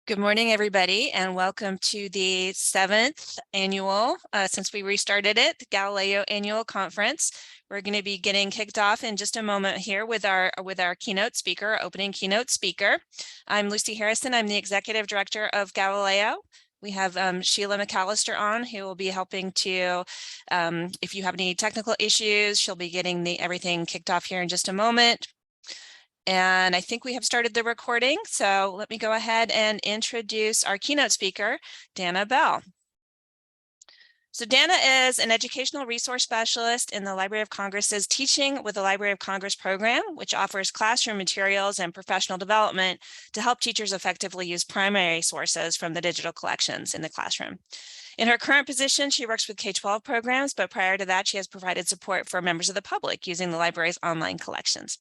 Good morning, everybody, and welcome to the 7th annual, since we restarted it, the Galileo Annual Conference. We're going to be getting kicked off in just a moment here with our keynote speaker, opening keynote speaker. I'm Lucy Harrison. I'm the Executive Director of Galileo. We have Sheila McAllister on, who will be helping to, if you have any technical issues, she'll be getting everything kicked off here in just a moment. And I think we have started the recording, so let me go ahead and introduce our keynote speaker, Danna Bell. So Danna is an educational resource specialist in the Library of Congress's Teaching with the Library of Congress program, which offers classroom materials and professional development to help teachers effectively use primary sources from the digital collections in the classroom. In her current position, she works with K-12 programs, but prior to that, she has provided support for members of the public using the library's online collections.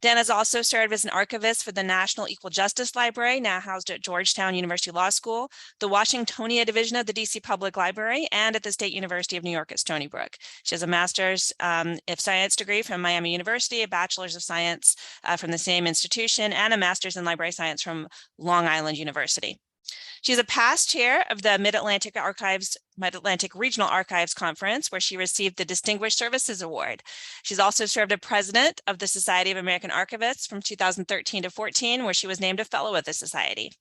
Danna has also served as an archivist for the National Equal Justice Library, now housed at Georgetown University Law School, the Washingtonia Division of the DC Public Library, and at the State University of New York at Stony Brook. She has a Master's of Science degree from Miami University, a Bachelor's of Science from the same institution, and a Master's in Library Science from Long Island University. She's a past chair of the Mid-Atlantic Regional Archives Conference, where she received the Distinguished Services Award. She's also served as president of the Society of American Archivists from 2013 to 14, where she was named a fellow of the society.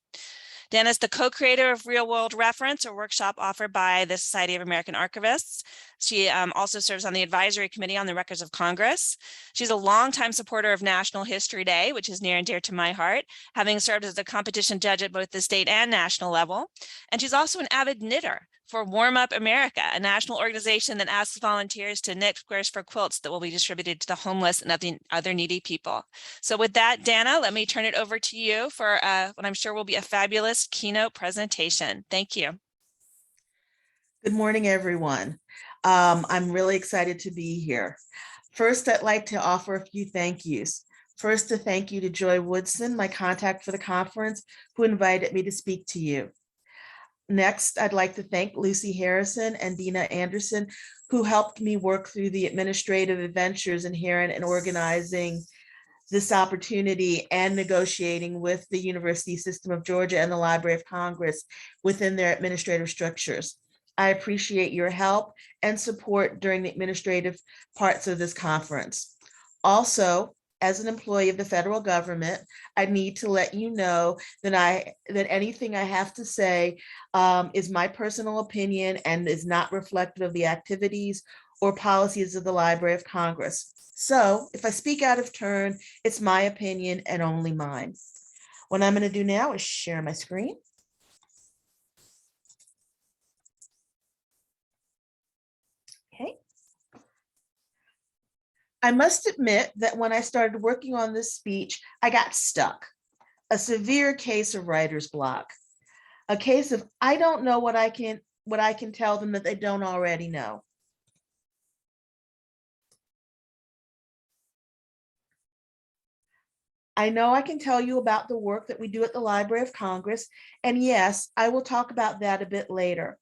Danna is the co-creator of Real World Reference, a workshop offered by the Society of American Archivists. She also serves on the advisory committee on the Records of Congress. She's a longtime supporter of National History Day, which is near and dear to my heart, having served as a competition judge at both the state and national level. And she's also an avid knitter for Warm Up America, a national organization that asks volunteers to knit squares for quilts that will be distributed to the homeless and other needy people. So with that, Danna, let me turn it over to you for what I'm sure will be a fabulous keynote presentation. Thank you. Good morning, everyone. I'm really excited to be here. First, I'd like to offer a few thank yous. First, a thank you to Joy Woodson, my contact for the conference, who invited me to speak to you. Next, I'd like to thank Lucy Harrison and Dina Anderson, who helped me work through the administrative adventures inherent in organizing this opportunity and negotiating with the University System of Georgia and the Library of Congress within their administrative structures. I appreciate your help and support during the administrative parts of this conference. Also, as an employee of the federal government, I need to let you know that anything I have to say is my personal opinion and is not reflective of the activities or policies of the Library of Congress. So if I speak out of turn, it's my opinion and only mine. What I'm going to do now is share my screen. Okay. I must admit that when I started working on this speech, I got stuck. A severe case of writer's block. A case of I don't know what I can tell them that they don't already know. I know I can tell you about the work that we do at the Library of Congress, and yes, I will talk about that a bit later.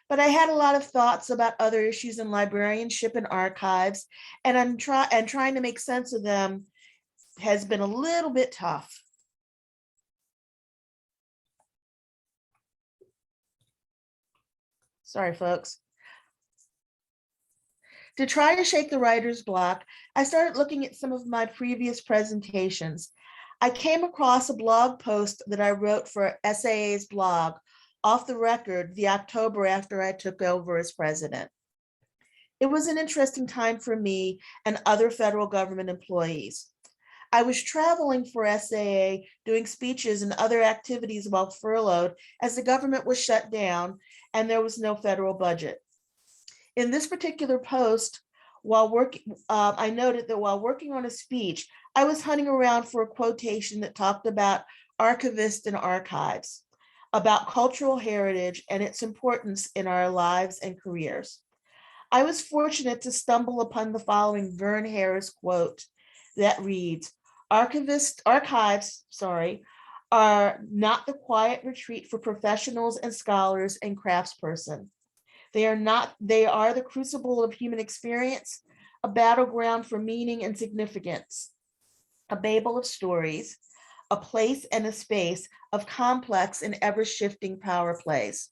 But I had a lot of thoughts about other issues in librarianship and archives, and trying to make sense of them has been a little bit tough. Sorry, folks. To try to shake the writer's block, I started looking at some of my previous presentations. I came across a blog post that I wrote for SAA's blog, Off the Record, the October after I took over as president. It was an interesting time for me and other federal government employees. I was traveling for SAA, doing speeches and other activities while furloughed as the government was shut down and there was no federal budget. In this particular post, I noted that while working on a speech, I was hunting around for a quotation that talked about archivists and archives, about cultural heritage and its importance in our lives and careers. I was fortunate to stumble upon the following Vern Harris quote that reads, archives are not the quiet retreat for professionals and scholars and craftsperson. They are the crucible of human experience, a battleground for meaning and significance, a babel of stories, a place and a space of complex and ever-shifting power plays.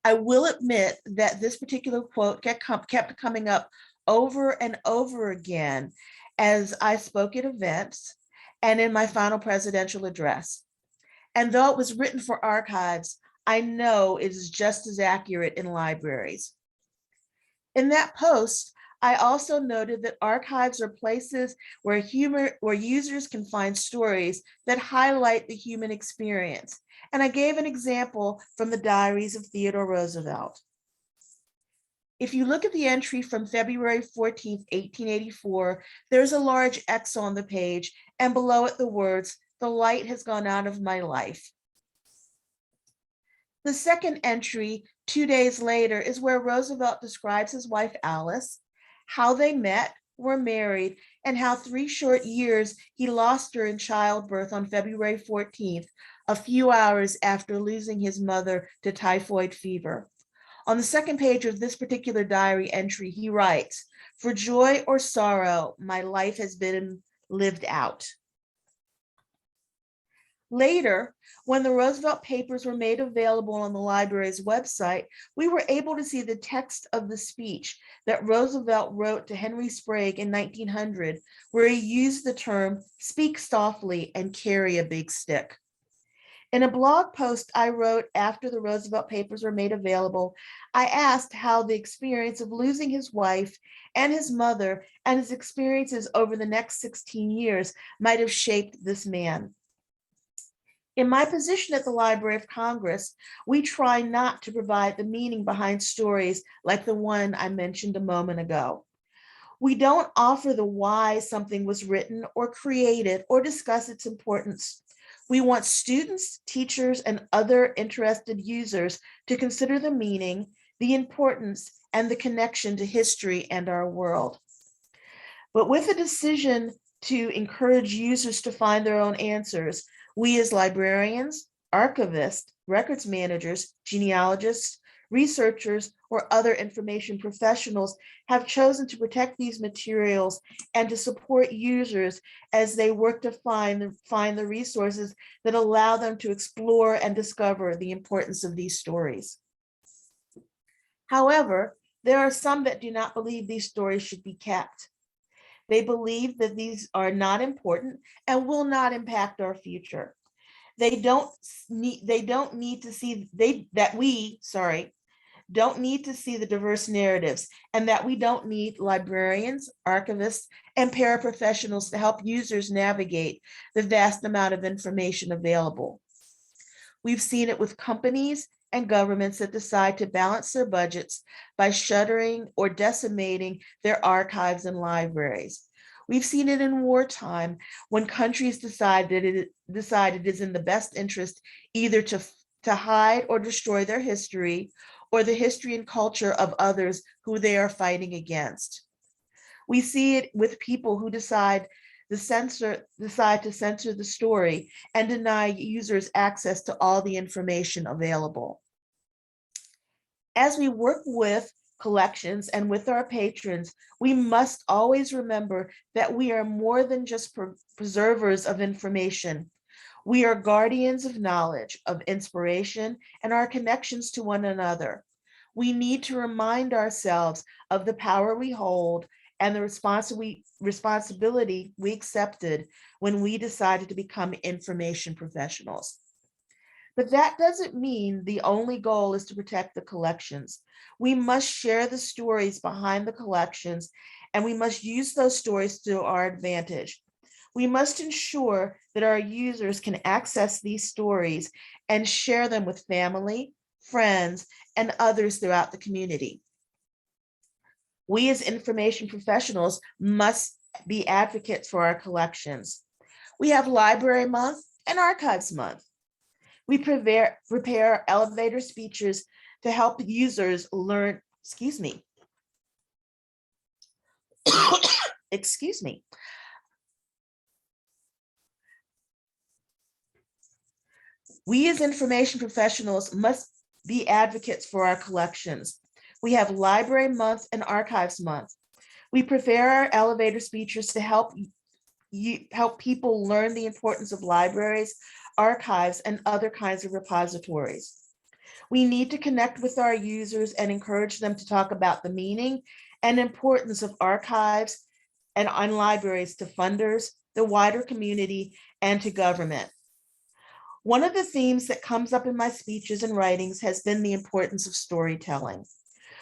I will admit that this particular quote kept coming up over and over again as I spoke at events and in my final presidential address. And though it was written for archives, I know it is just as accurate in libraries. In that post, I also noted that archives are places where users can find stories that highlight the human experience. And I gave an example from the Diaries of Theodore Roosevelt. If you look at the entry from February 14th, 1884, there's a large X on the page, and below it the words, "The light has gone out of my life." The second entry, 2 days later, is where Roosevelt describes his wife Alice, how they met, were married, and how 3 short years he lost her in childbirth on February 14th, a few hours after losing his mother to typhoid fever. On the second page of this particular diary entry, he writes, "For joy or sorrow, my life has been lived out." Later, when the Roosevelt papers were made available on the library's website, we were able to see the text of the speech that Roosevelt wrote to Henry Sprague in 1900, where he used the term "speak softly and carry a big stick." In a blog post I wrote after the Roosevelt papers were made available, I asked how the experience of losing his wife and his mother and his experiences over the next 16 years might have shaped this man. In my position at the Library of Congress, we try not to provide the meaning behind stories like the one I mentioned a moment ago. We don't offer the why something was written or created or discuss its importance. We want students, teachers, and other interested users to consider the meaning, the importance, and the connection to history and our world. But with a decision to encourage users to find their own answers, we as librarians, archivists, records managers, genealogists, researchers, or other information professionals have chosen to protect these materials and to support users as they work to find the resources that allow them to explore and discover the importance of these stories. However, there are some that do not believe these stories should be kept. They believe that these are not important and will not impact our future. We don't need to see the diverse narratives, and that we don't need librarians, archivists, and paraprofessionals to help users navigate the vast amount of information available. We've seen it with companies and governments that decide to balance their budgets by shuttering or decimating their archives and libraries. We've seen it in wartime when countries decide it is in the best interest either to hide or destroy their history or the history and culture of others who they are fighting against. We see it with people who decide to censor the story and deny users access to all the information available. As we work with collections and with our patrons, we must always remember that we are more than just preservers of information. We are guardians of knowledge, of inspiration, and our connections to one another. We need to remind ourselves of the power we hold and the responsibility we accepted when we decided to become information professionals. But that doesn't mean the only goal is to protect the collections. We must share the stories behind the collections, and we must use those stories to our advantage. We must ensure that our users can access these stories and share them with family, friends, and others throughout the community. We as information professionals must be advocates for our collections. We have Library Month and Archives Month. We prepare elevator speeches to help users learn, excuse me. We as information professionals must be advocates for our collections. We have Library Month and Archives Month. We prepare our elevator speeches to help help people learn the importance of libraries, archives, and other kinds of repositories. We need to connect with our users and encourage them to talk about the meaning and importance of archives and on libraries to funders, the wider community, and to government. One of the themes that comes up in my speeches and writings has been the importance of storytelling.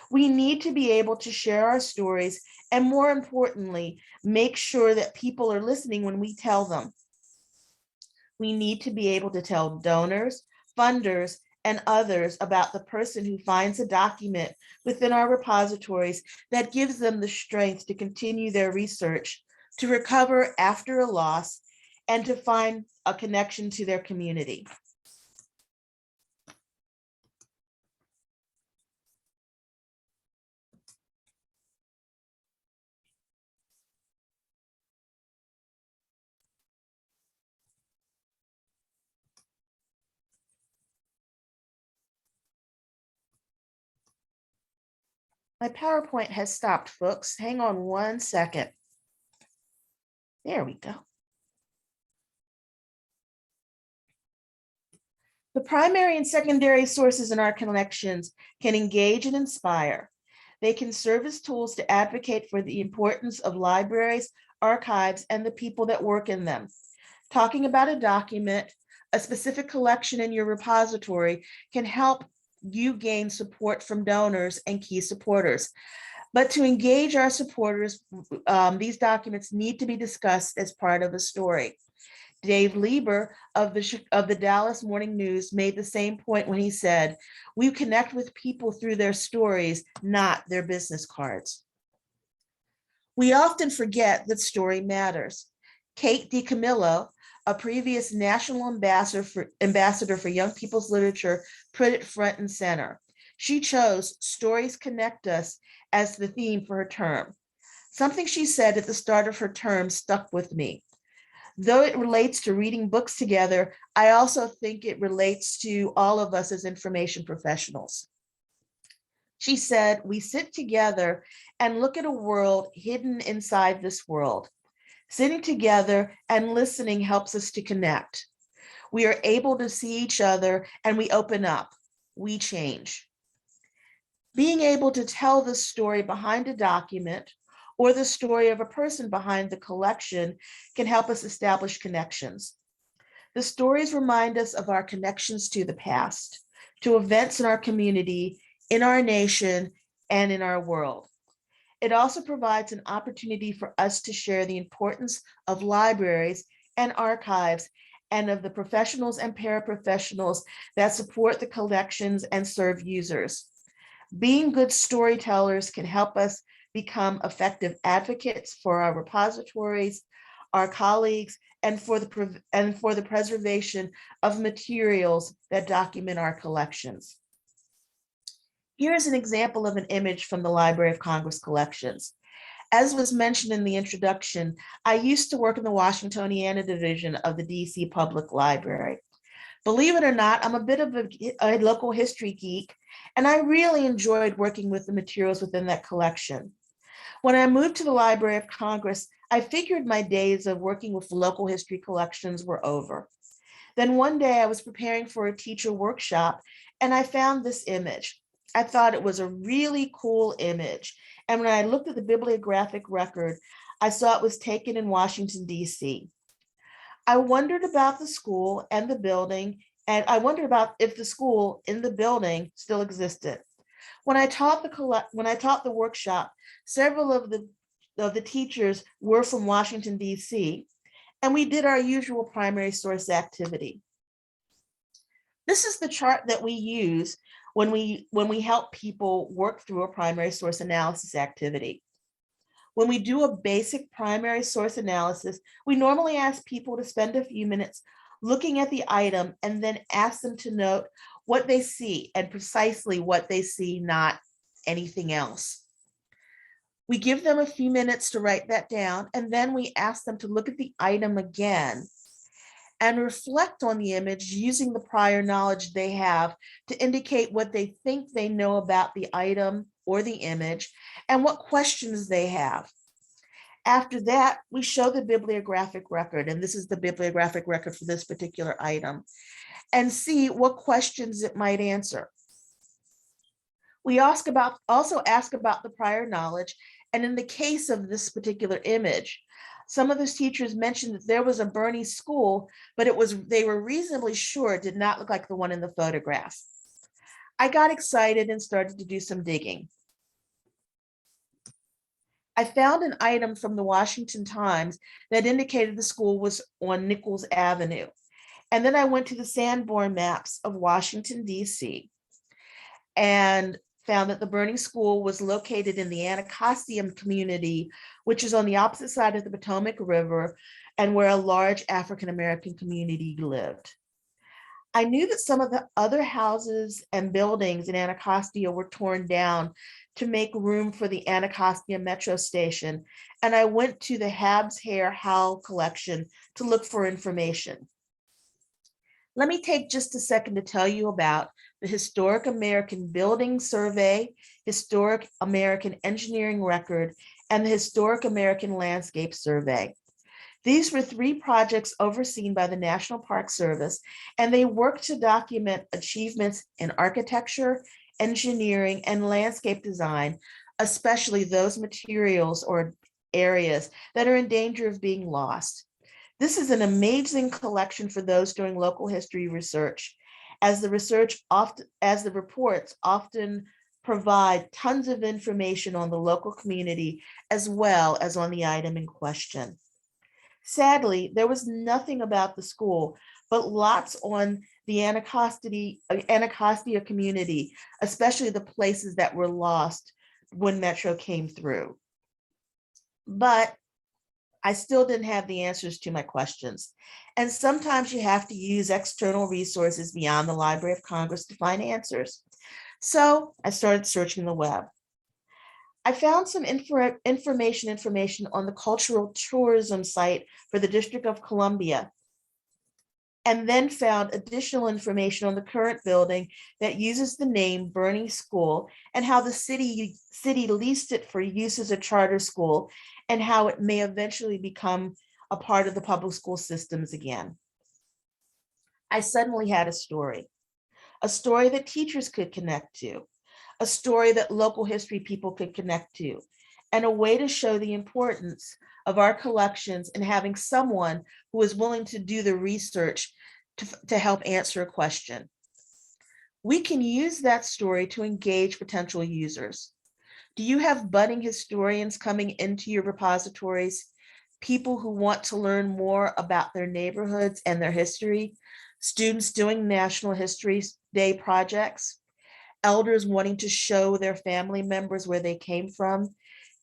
We need to be able to share our stories and, more importantly, make sure that people are listening when we tell them. We need to be able to tell donors, funders, and others about the person who finds a document within our repositories that gives them the strength to continue their research, to recover after a loss, and to find a connection to their community. My PowerPoint has stopped, folks. Hang on one second. There we go. The primary and secondary sources in our collections can engage and inspire. They can serve as tools to advocate for the importance of libraries, archives, and the people that work in them. Talking about a document, a specific collection in your repository can help you gain support from donors and key supporters. But to engage our supporters, these documents need to be discussed as part of a story. Dave Lieber of the Dallas Morning News made the same point when he said, "We connect with people through their stories, not their business cards." We often forget that story matters. Kate DiCamillo, a previous national ambassador for young people's literature, put it front and center. She chose "Stories Connect Us" as the theme for her term. Something she said at the start of her term stuck with me. Though it relates to reading books together, I also think it relates to all of us as information professionals. She said, "We sit together and look at a world hidden inside this world. Sitting together and listening helps us to connect. We are able to see each other and we open up. We change." Being able to tell the story behind a document or the story of a person behind the collection can help us establish connections. The stories remind us of our connections to the past, to events in our community, in our nation, and in our world. It also provides an opportunity for us to share the importance of libraries and archives and of the professionals and paraprofessionals that support the collections and serve users. Being good storytellers can help us become effective advocates for our repositories, our colleagues, and for the preservation of materials that document our collections. Here's an example of an image from the Library of Congress collections. As was mentioned in the introduction, I used to work in the Washingtoniana division of the DC Public Library. Believe it or not, I'm a bit of a local history geek, and I really enjoyed working with the materials within that collection. When I moved to the Library of Congress, I figured my days of working with local history collections were over. Then one day I was preparing for a teacher workshop and I found this image. I thought it was a really cool image. And when I looked at the bibliographic record, I saw it was taken in Washington, D.C. I wondered about the school and the building, and I wondered about if the school in the building still existed. When I taught the workshop, several of the teachers were from Washington, D.C., and we did our usual primary source activity. This is the chart that we use when we help people work through a primary source analysis activity. When we do a basic primary source analysis, we normally ask people to spend a few minutes looking at the item and then ask them to note what they see and precisely what they see, not anything else. We give them a few minutes to write that down, and then we ask them to look at the item again and reflect on the image using the prior knowledge they have to indicate what they think they know about the item or the image and what questions they have. After that, we show the bibliographic record, and this is the bibliographic record for this particular item, and see what questions it might answer. We also ask about the prior knowledge, and in the case of this particular image, some of the teachers mentioned that there was a Bernie school, but they were reasonably sure it did not look like the one in the photograph. I got excited and started to do some digging. I found an item from the Washington Times that indicated the school was on Nichols Avenue. And then I went to the Sanborn maps of Washington, D.C., and found that the Bernie School was located in the Anacostia community, which is on the opposite side of the Potomac River and where a large African-American community lived. I knew that some of the other houses and buildings in Anacostia were torn down to make room for the Anacostia Metro Station, and I went to the Habs Hare Howell collection to look for information. Let me take just a second to tell you about the Historic American Building Survey, Historic American Engineering Record, and the Historic American Landscape Survey. These were 3 projects overseen by the National Park Service, and they worked to document achievements in architecture, engineering, and landscape design, especially those materials or areas that are in danger of being lost. This is an amazing collection for those doing local history research, as the reports often provide tons of information on the local community as well as on the item in question. Sadly, there was nothing about the school, but lots on the Anacostia community, especially the places that were lost when Metro came through. But I still didn't have the answers to my questions. And sometimes you have to use external resources beyond the Library of Congress to find answers. So I started searching the web. I found some information on the cultural tourism site for the District of Columbia, and then found additional information on the current building that uses the name Bernie School and how the city leased it for use as a charter school and how it may eventually become a part of the public school systems again. I suddenly had a story that teachers could connect to, a story that local history people could connect to, and a way to show the importance of our collections and having someone who is willing to do the research to help answer a question. We can use that story to engage potential users. Do you have budding historians coming into your repositories? People who want to learn more about their neighborhoods and their history? Students doing National History Day projects? Elders wanting to show their family members where they came from?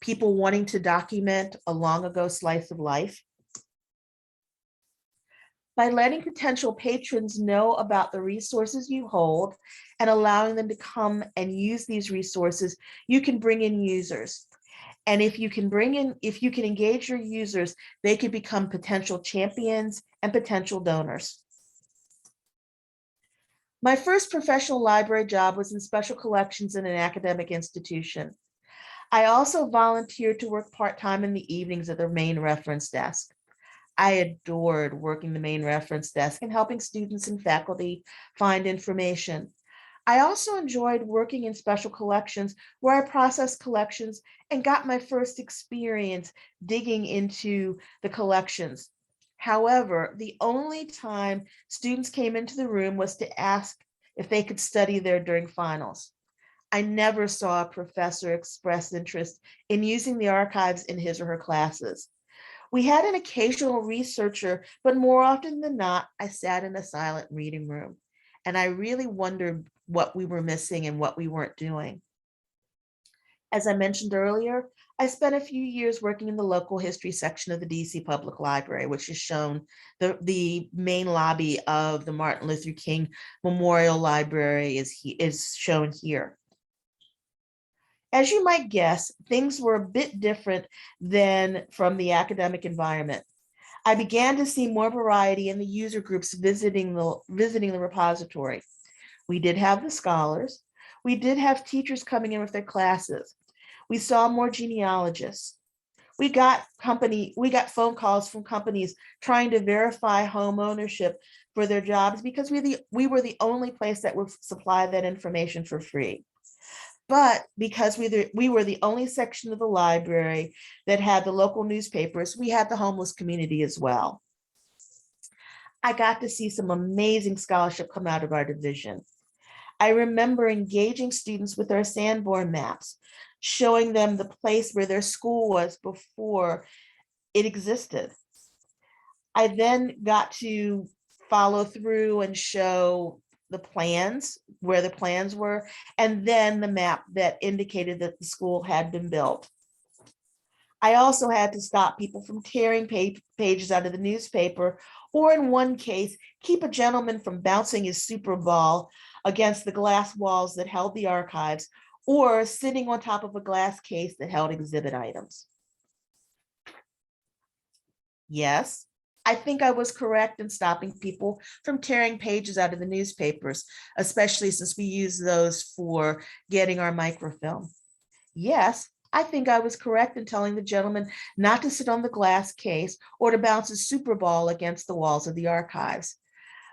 People wanting to document a long ago slice of life? By letting potential patrons know about the resources you hold and allowing them to come and use these resources, you can bring in users. And if you can engage your users, they could become potential champions and potential donors. My first professional library job was in special collections in an academic institution. I also volunteered to work part-time in the evenings at the main reference desk. I adored working the main reference desk and helping students and faculty find information. I also enjoyed working in special collections where I processed collections and got my first experience digging into the collections. However, the only time students came into the room was to ask if they could study there during finals. I never saw a professor express interest in using the archives in his or her classes. We had an occasional researcher, but more often than not, I sat in a silent reading room, and I really wondered what we were missing and what we weren't doing. As I mentioned earlier, I spent a few years working in the local history section of the DC Public Library, which is shown, the main lobby of the Martin Luther King Memorial Library is shown here. As you might guess, things were a bit different than from the academic environment. I began to see more variety in the user groups visiting the repository. We did have the scholars. We did have teachers coming in with their classes. We saw more genealogists. We got phone calls from companies trying to verify home ownership for their jobs because we were the only place that would supply that information for free. But because we were the only section of the library that had the local newspapers, we had the homeless community as well. I got to see some amazing scholarship come out of our division. I remember engaging students with our Sanborn maps, showing them the place where their school was before it existed. I then got to follow through and show the plans, where the plans were, and then the map that indicated that the school had been built. I also had to stop people from tearing pages out of the newspaper, or in one case, keep a gentleman from bouncing his super ball against the glass walls that held the archives, or sitting on top of a glass case that held exhibit items. Yes, I think I was correct in stopping people from tearing pages out of the newspapers, especially since we use those for getting our microfilm. Yes, I think I was correct in telling the gentleman not to sit on the glass case or to bounce a super ball against the walls of the archives.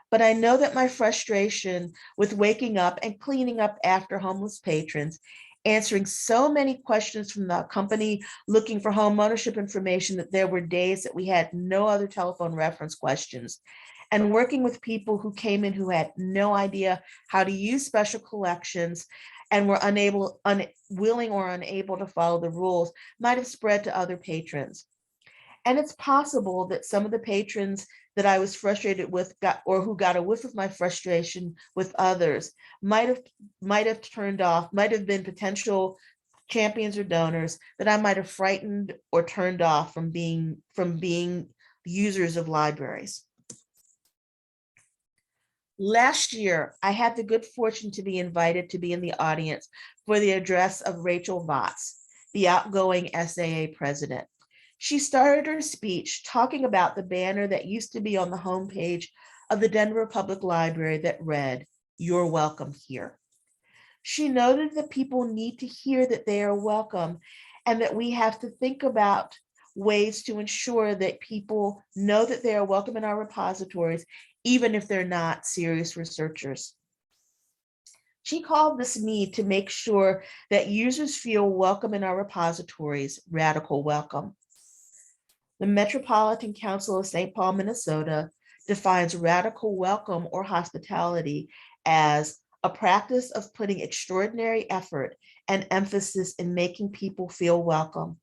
But I know that my frustration with waking up and cleaning up after homeless patrons, answering so many questions from the company looking for home ownership information, that there were days that we had no other telephone reference questions, and working with people who came in who had no idea how to use special collections and were unwilling or unable to follow the rules might have spread to other patrons. And it's possible that some of the patrons that I was frustrated with who got a whiff of my frustration with others might have been potential champions or donors that I might have frightened or turned off from being users of libraries. Last year, I had the good fortune to be invited to be in the audience for the address of Rachel Votz, the outgoing SAA president. She started her speech talking about the banner that used to be on the homepage of the Denver Public Library that read, "You're welcome here." She noted that people need to hear that they are welcome, and that we have to think about ways to ensure that people know that they are welcome in our repositories, even if they're not serious researchers. She called this need to make sure that users feel welcome in our repositories, radical welcome. The Metropolitan Council of St. Paul, Minnesota defines radical welcome or hospitality as a practice of putting extraordinary effort and emphasis in making people feel welcome.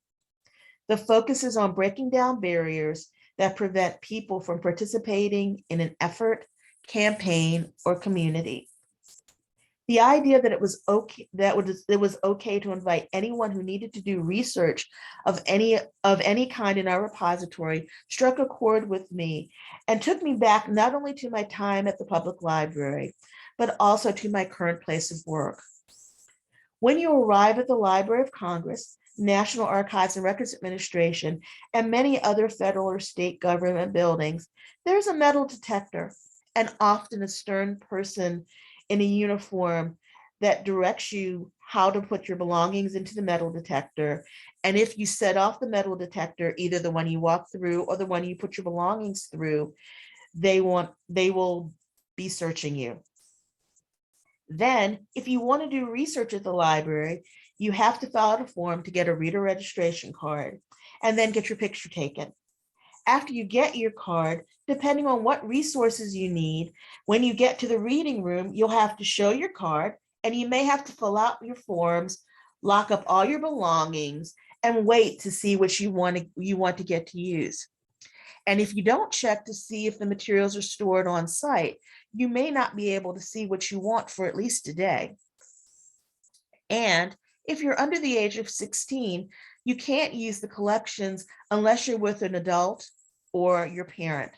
The focus is on breaking down barriers that prevent people from participating in an effort, campaign, or community. The idea that it was okay to invite anyone who needed to do research of any kind in our repository struck a chord with me and took me back not only to my time at the public library, but also to my current place of work. When you arrive at the Library of Congress, National Archives and Records Administration, and many other federal or state government buildings, there's a metal detector, and often a stern person in a uniform that directs you how to put your belongings into the metal detector. And if you set off the metal detector, either the one you walk through or the one you put your belongings through, they will be searching you. Then, if you want to do research at the library, you have to fill out a form to get a reader registration card and then get your picture taken. After you get your card, depending on what resources you need, when you get to the reading room, you'll have to show your card, and you may have to fill out your forms, lock up all your belongings, and wait to see what you want to get to use. And if you don't check to see if the materials are stored on site, you may not be able to see what you want for at least a day. And if you're under the age of 16, you can't use the collections unless you're with an adult or your parent.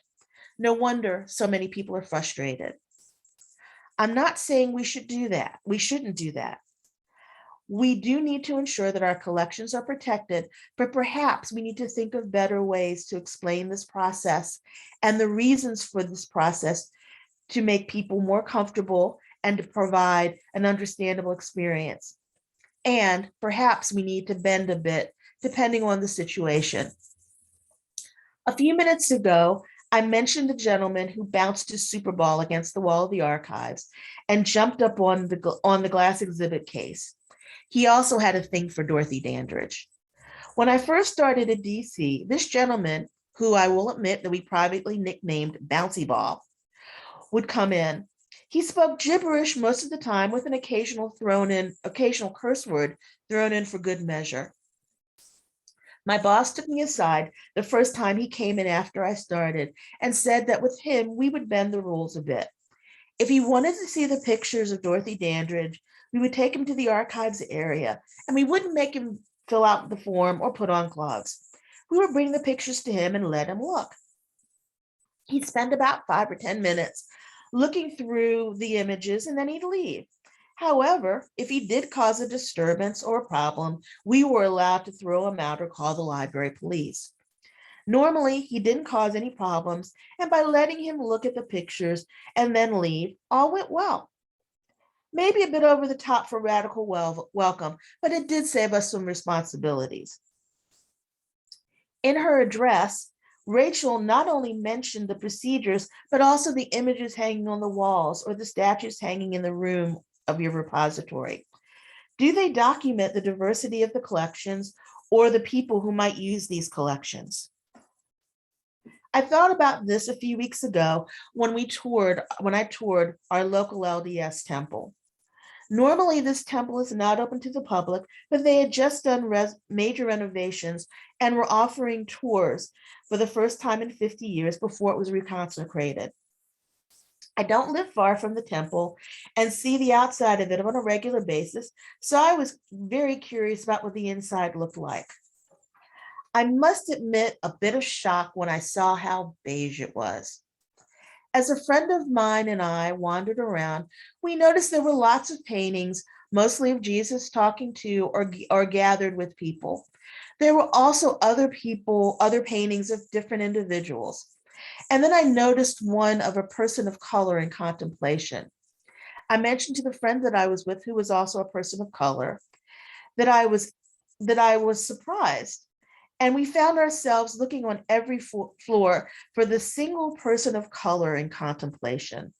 No wonder so many people are frustrated. I'm not saying we should do that. We shouldn't do that. We do need to ensure that our collections are protected, but perhaps we need to think of better ways to explain this process and the reasons for this process to make people more comfortable and to provide an understandable experience. And perhaps we need to bend a bit depending on the situation. A few minutes ago, I mentioned the gentleman who bounced his Super Ball against the wall of the archives and jumped up on the glass exhibit case. He also had a thing for Dorothy Dandridge. When I first started at DC, this gentleman, who I will admit that we privately nicknamed Bouncy Ball, would come in. He spoke gibberish most of the time with an occasional curse word thrown in for good measure. My boss took me aside the first time he came in after I started and said that with him, we would bend the rules a bit. If he wanted to see the pictures of Dorothy Dandridge, we would take him to the archives area and we wouldn't make him fill out the form or put on gloves. We would bring the pictures to him and let him look. He'd spend about 5 or 10 minutes looking through the images and then he'd leave. However, if he did cause a disturbance or a problem, we were allowed to throw him out or call the library police. Normally, he didn't cause any problems, and by letting him look at the pictures and then leave, all went well. Maybe a bit over the top for radical welcome, but it did save us some responsibilities. In her address, Rachel not only mentioned the procedures, but also the images hanging on the walls or the statues hanging in the room of your repository. Do they document the diversity of the collections or the people who might use these collections? I thought about this a few weeks ago when I toured our local LDS temple. Normally, this temple is not open to the public, but they had just done major renovations and were offering tours for the first time in 50 years before it was reconsecrated. I don't live far from the temple and see the outside of it on a regular basis, so I was very curious about what the inside looked like. I must admit a bit of shock when I saw how beige it was. As a friend of mine and I wandered around, we noticed there were lots of paintings, mostly of Jesus talking to or gathered with people. There were also other paintings of different individuals. And then I noticed one of a person of color in contemplation. I mentioned to the friend that I was with, who was also a person of color, that I was surprised. And we found ourselves looking on every floor for the single person of color in contemplation.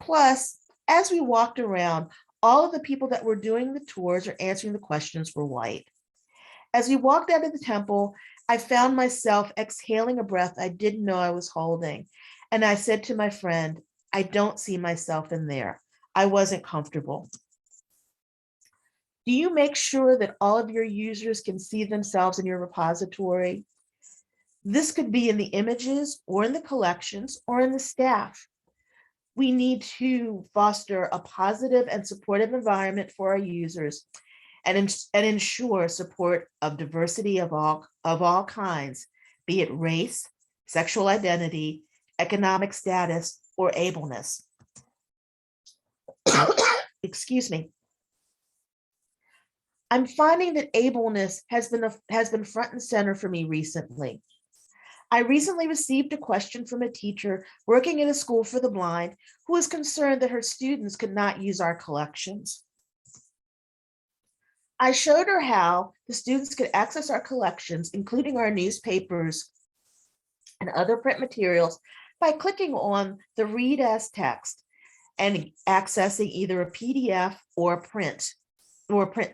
Plus, as we walked around, all of the people that were doing the tours or answering the questions were white. As we walked out of the temple, I found myself exhaling a breath I didn't know I was holding. And I said to my friend, I don't see myself in there. I wasn't comfortable. Do you make sure that all of your users can see themselves in your repository? This could be in the images or in the collections or in the staff. We need to foster a positive and supportive environment for our users and ensure support of diversity of all kinds, be it race, sexual identity, economic status, or ableness. Excuse me. I'm finding that ableness has been front and center for me recently. I recently received a question from a teacher working in a school for the blind who was concerned that her students could not use our collections. I showed her how the students could access our collections, including our newspapers and other print materials, by clicking on the Read as Text and accessing either a PDF or print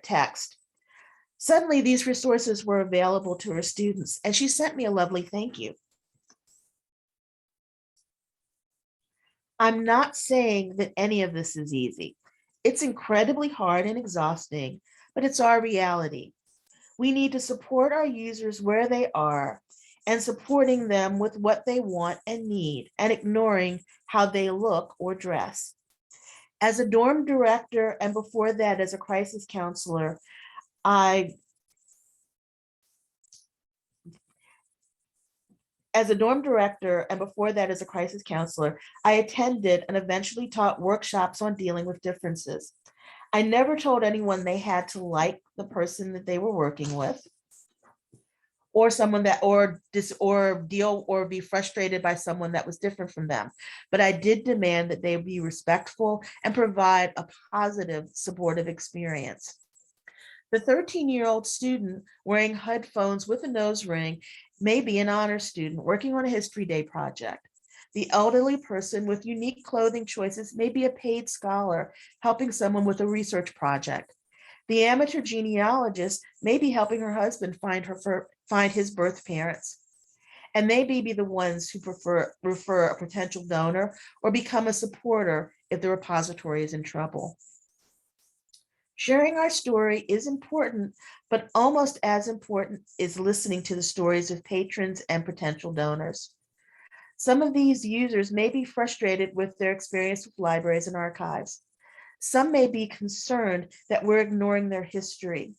text. Suddenly, these resources were available to her students, and she sent me a lovely thank you. I'm not saying that any of this is easy. It's incredibly hard and exhausting, but it's our reality. We need to support our users where they are and supporting them with what they want and need and ignoring how they look or dress. As a dorm director and before that as a crisis counselor, I attended and eventually taught workshops on dealing with differences. I never told anyone they had to like the person that they were working with, or someone that or be frustrated by someone that was different from them. But I did demand that they be respectful and provide a positive, supportive experience. The 13-year-old student wearing headphones with a nose ring may be an honor student working on a History Day project. The elderly person with unique clothing choices may be a paid scholar helping someone with a research project. The amateur genealogist may be helping her husband find his birth parents, and they may be the ones who refer a potential donor or become a supporter if the repository is in trouble. Sharing our story is important, but almost as important is listening to the stories of patrons and potential donors. Some of these users may be frustrated with their experience with libraries and archives. Some may be concerned that we're ignoring their history.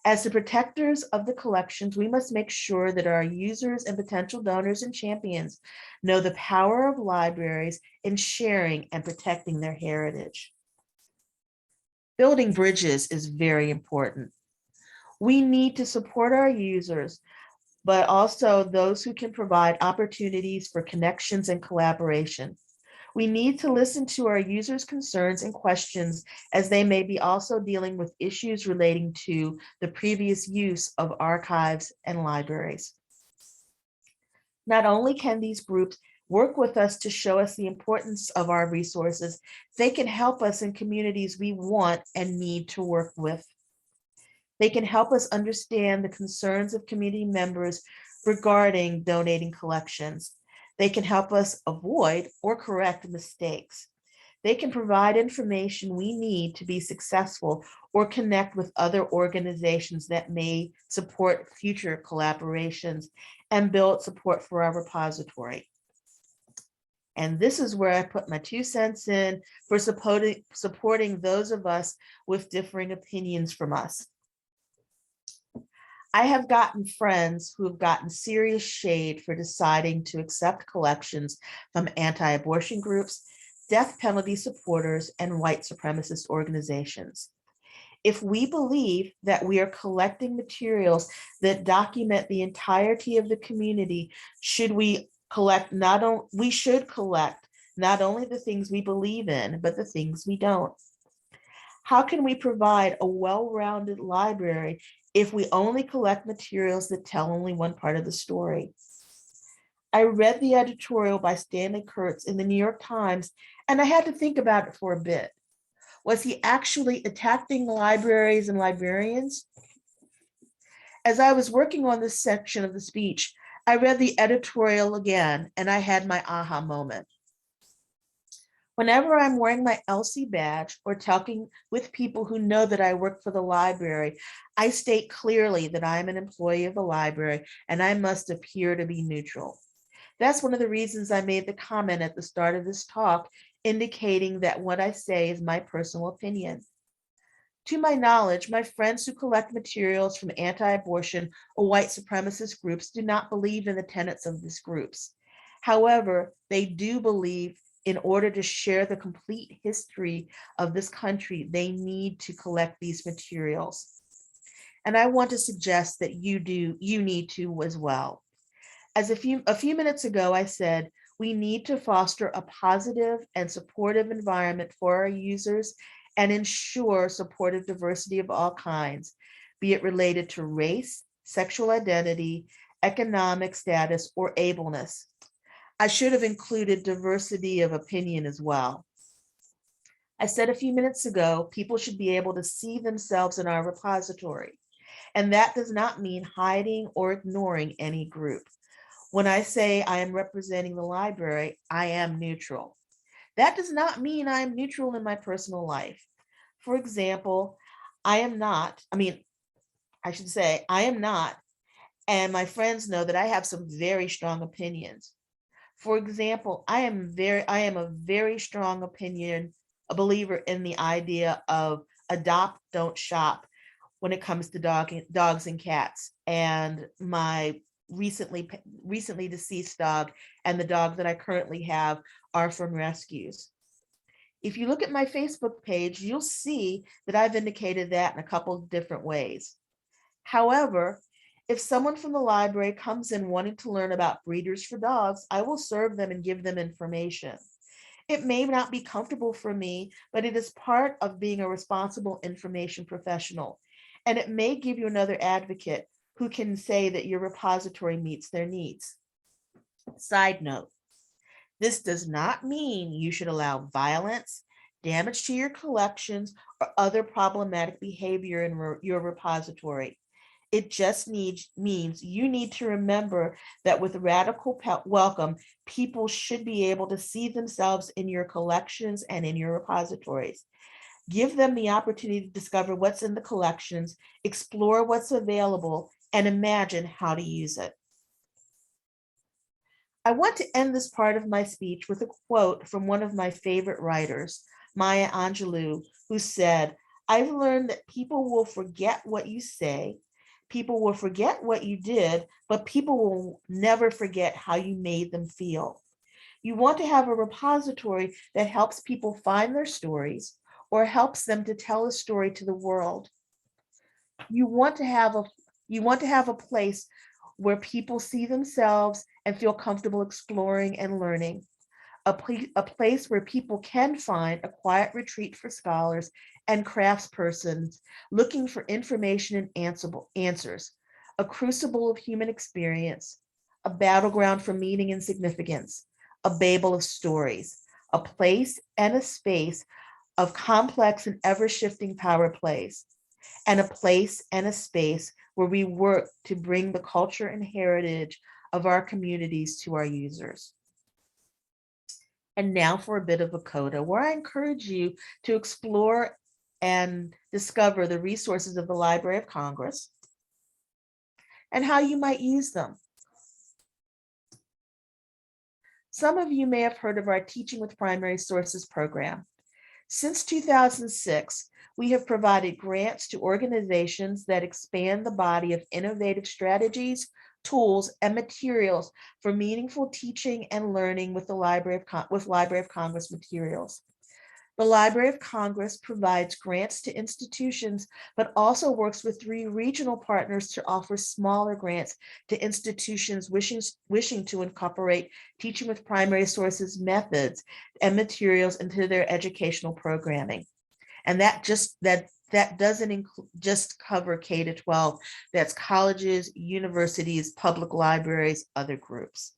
As the protectors of the collections, we must make sure that our users and potential donors and champions know the power of libraries in sharing and protecting their heritage. Building bridges is very important. We need to support our users, but also those who can provide opportunities for connections and collaboration. We need to listen to our users' concerns and questions, as they may be also dealing with issues relating to the previous use of archives and libraries. Not only can these groups work with us to show us the importance of our resources, they can help us in communities we want and need to work with. They can help us understand the concerns of community members regarding donating collections. They can help us avoid or correct mistakes. They can provide information we need to be successful or connect with other organizations that may support future collaborations and build support for our repository. And this is where I put my 2 cents in for supporting those of us with differing opinions from us. I have gotten friends who have gotten serious shade for deciding to accept collections from anti-abortion groups, death penalty supporters, and white supremacist organizations. If we believe that we are collecting materials that document the entirety of the community, we should collect not only the things we believe in, but the things we don't. How can we provide a well-rounded library if we only collect materials that tell only one part of the story? I read the editorial by Stanley Kurtz in the New York Times, and I had to think about it for a bit. Was he actually attacking libraries and librarians? As I was working on this section of the speech, I read the editorial again, and I had my aha moment. Whenever I'm wearing my LC badge or talking with people who know that I work for the library, I state clearly that I'm an employee of the library and I must appear to be neutral. That's one of the reasons I made the comment at the start of this talk, indicating that what I say is my personal opinion. To my knowledge, my friends who collect materials from anti-abortion or white supremacist groups do not believe in the tenets of these groups. However, they do believe in order to share the complete history of this country, they need to collect these materials. And I want to suggest that you need to as well. As a few minutes ago, I said, we need to foster a positive and supportive environment for our users and ensure supportive diversity of all kinds, be it related to race, sexual identity, economic status, or ableness. I should have included diversity of opinion as well. I said a few minutes ago, people should be able to see themselves in our repository, and that does not mean hiding or ignoring any group. When I say I am representing the library, I am neutral. That does not mean I am neutral in my personal life. For example, I am not, and my friends know that I have some very strong opinions. For example, I am a very strong opinion, a believer in the idea of adopt, don't shop when it comes to dogs and cats. And my recently deceased dog and the dog that I currently have are from rescues. If you look at my Facebook page, you'll see that I've indicated that in a couple of different ways. However, if someone from the library comes in wanting to learn about breeders for dogs, I will serve them and give them information. It may not be comfortable for me, but it is part of being a responsible information professional. and it may give you another advocate who can say that your repository meets their needs. Side note, this does not mean you should allow violence, damage to your collections, or other problematic behavior in your repository. It just means you need to remember that with radical welcome, people should be able to see themselves in your collections and in your repositories. Give them the opportunity to discover what's in the collections, explore what's available, and imagine how to use it. I want to end this part of my speech with a quote from one of my favorite writers, Maya Angelou, who said, "I've learned that people will forget what you say, people will forget what you did, but people will never forget how you made them feel." You want to have a repository that helps people find their stories or helps them to tell a story to the world. You want to have a place where people see themselves and feel comfortable exploring and learning. A place where people can find a quiet retreat for scholars and craftspersons looking for information and answers, a crucible of human experience, a battleground for meaning and significance, a babel of stories, a place and a space of complex and ever-shifting power plays, and a place and a space where we work to bring the culture and heritage of our communities to our users. And now for a bit of a coda, where I encourage you to explore and discover the resources of the Library of Congress and how you might use them. Some of you may have heard of our Teaching with Primary Sources program. Since 2006, we have provided grants to organizations that expand the body of innovative strategies, tools, and materials for meaningful teaching and learning with the Library of Congress materials. The Library of Congress provides grants to institutions, but also works with 3 regional partners to offer smaller grants to institutions wishing to incorporate teaching with primary sources methods and materials into their educational programming. And that doesn't just cover K to 12. That's colleges, universities, public libraries, other groups.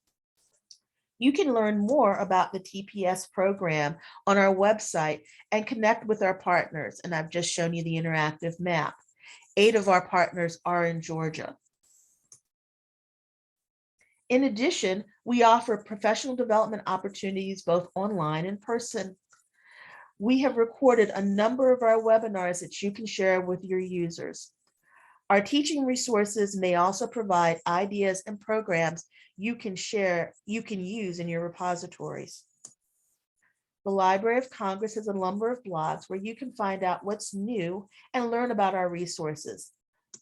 You can learn more about the TPS program on our website and connect with our partners. And I've just shown you the interactive map. 8 of our partners are in Georgia. In addition, we offer professional development opportunities both online and in person. We have recorded a number of our webinars that you can share with your users. Our teaching resources may also provide ideas and programs you can use in your repositories. The Library of Congress has a number of blogs where you can find out what's new and learn about our resources.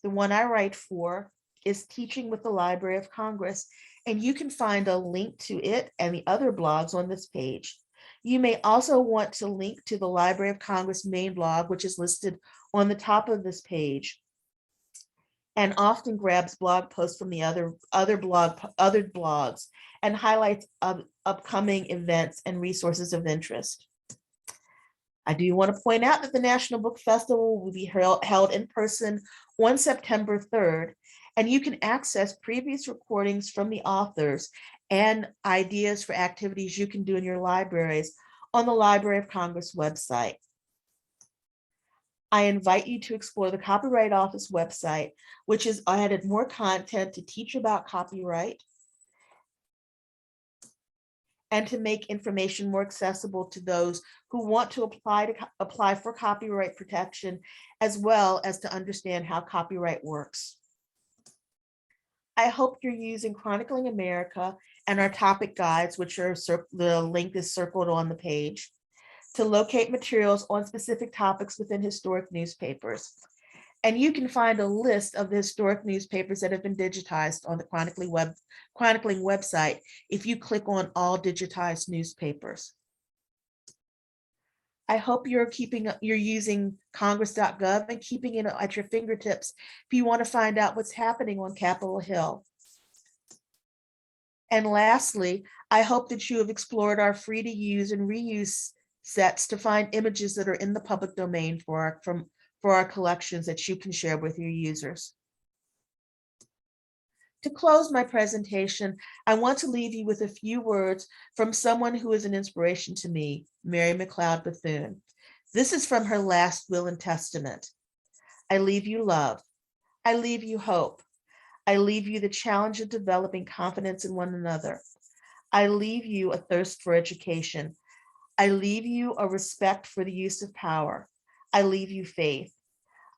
The one I write for is Teaching with the Library of Congress, and you can find a link to it and the other blogs on this page. You may also want to link to the Library of Congress main blog, which is listed on the top of this page, and often grabs blog posts from the other blogs and highlights of upcoming events and resources of interest. I do want to point out that the National Book Festival will be held in person on September 3rd, and you can access previous recordings from the authors and ideas for activities you can do in your libraries on the Library of Congress website. I invite you to explore the Copyright Office website, which has added more content to teach about copyright and to make information more accessible to those who want to apply for copyright protection, as well as to understand how copyright works. I hope you're using Chronicling America and our topic guides, which are the link is circled on the page, to locate materials on specific topics within historic newspapers. And you can find a list of the historic newspapers that have been digitized on the Chronicling website if you click on all digitized newspapers. I hope you're using congress.gov and keeping it at your fingertips if you want to find out what's happening on Capitol Hill. And lastly, I hope that you have explored our free to use and reuse sets to find images that are in the public domain for for our collections that you can share with your users. To close my presentation, I want to leave you with a few words from someone who is an inspiration to me, Mary McLeod Bethune. This is from her last will and testament. I leave you love. I leave you hope. I leave you the challenge of developing confidence in one another. I leave you a thirst for education. I leave you a respect for the use of power. I leave you faith.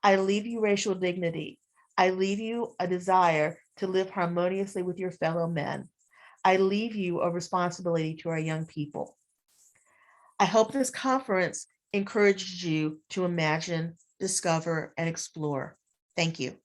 I leave you racial dignity. I leave you a desire to live harmoniously with your fellow men. I leave you a responsibility to our young people. I hope this conference encouraged you to imagine, discover, and explore. Thank you.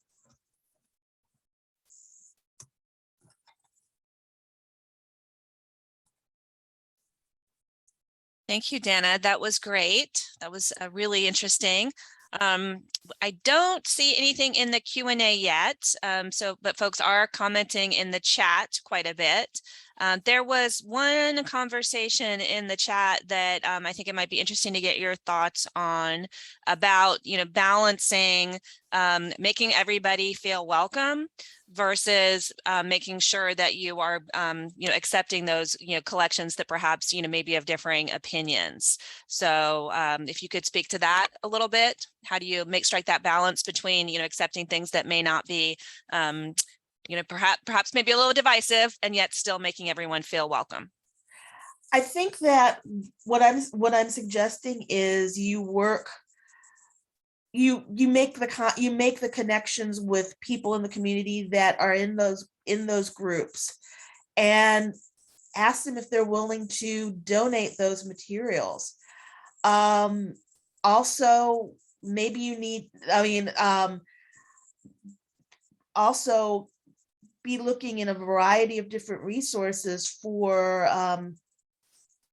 Thank you, Danna. That was great. That was really interesting. I don't see anything in the Q&A yet, but folks are commenting in the chat quite a bit. There was one conversation in the chat that I think it might be interesting to get your thoughts on about, balancing making everybody feel welcome versus making sure that you are, accepting those, collections that perhaps, maybe have differing opinions. So if you could speak to that a little bit, how do you strike that balance between, accepting things that may not be, perhaps maybe a little divisive and yet still making everyone feel welcome? I think that what I'm suggesting is you make the connections with people in the community that are in those groups, and ask them if they're willing to donate those materials. Also, maybe you need, also be looking in a variety of different resources for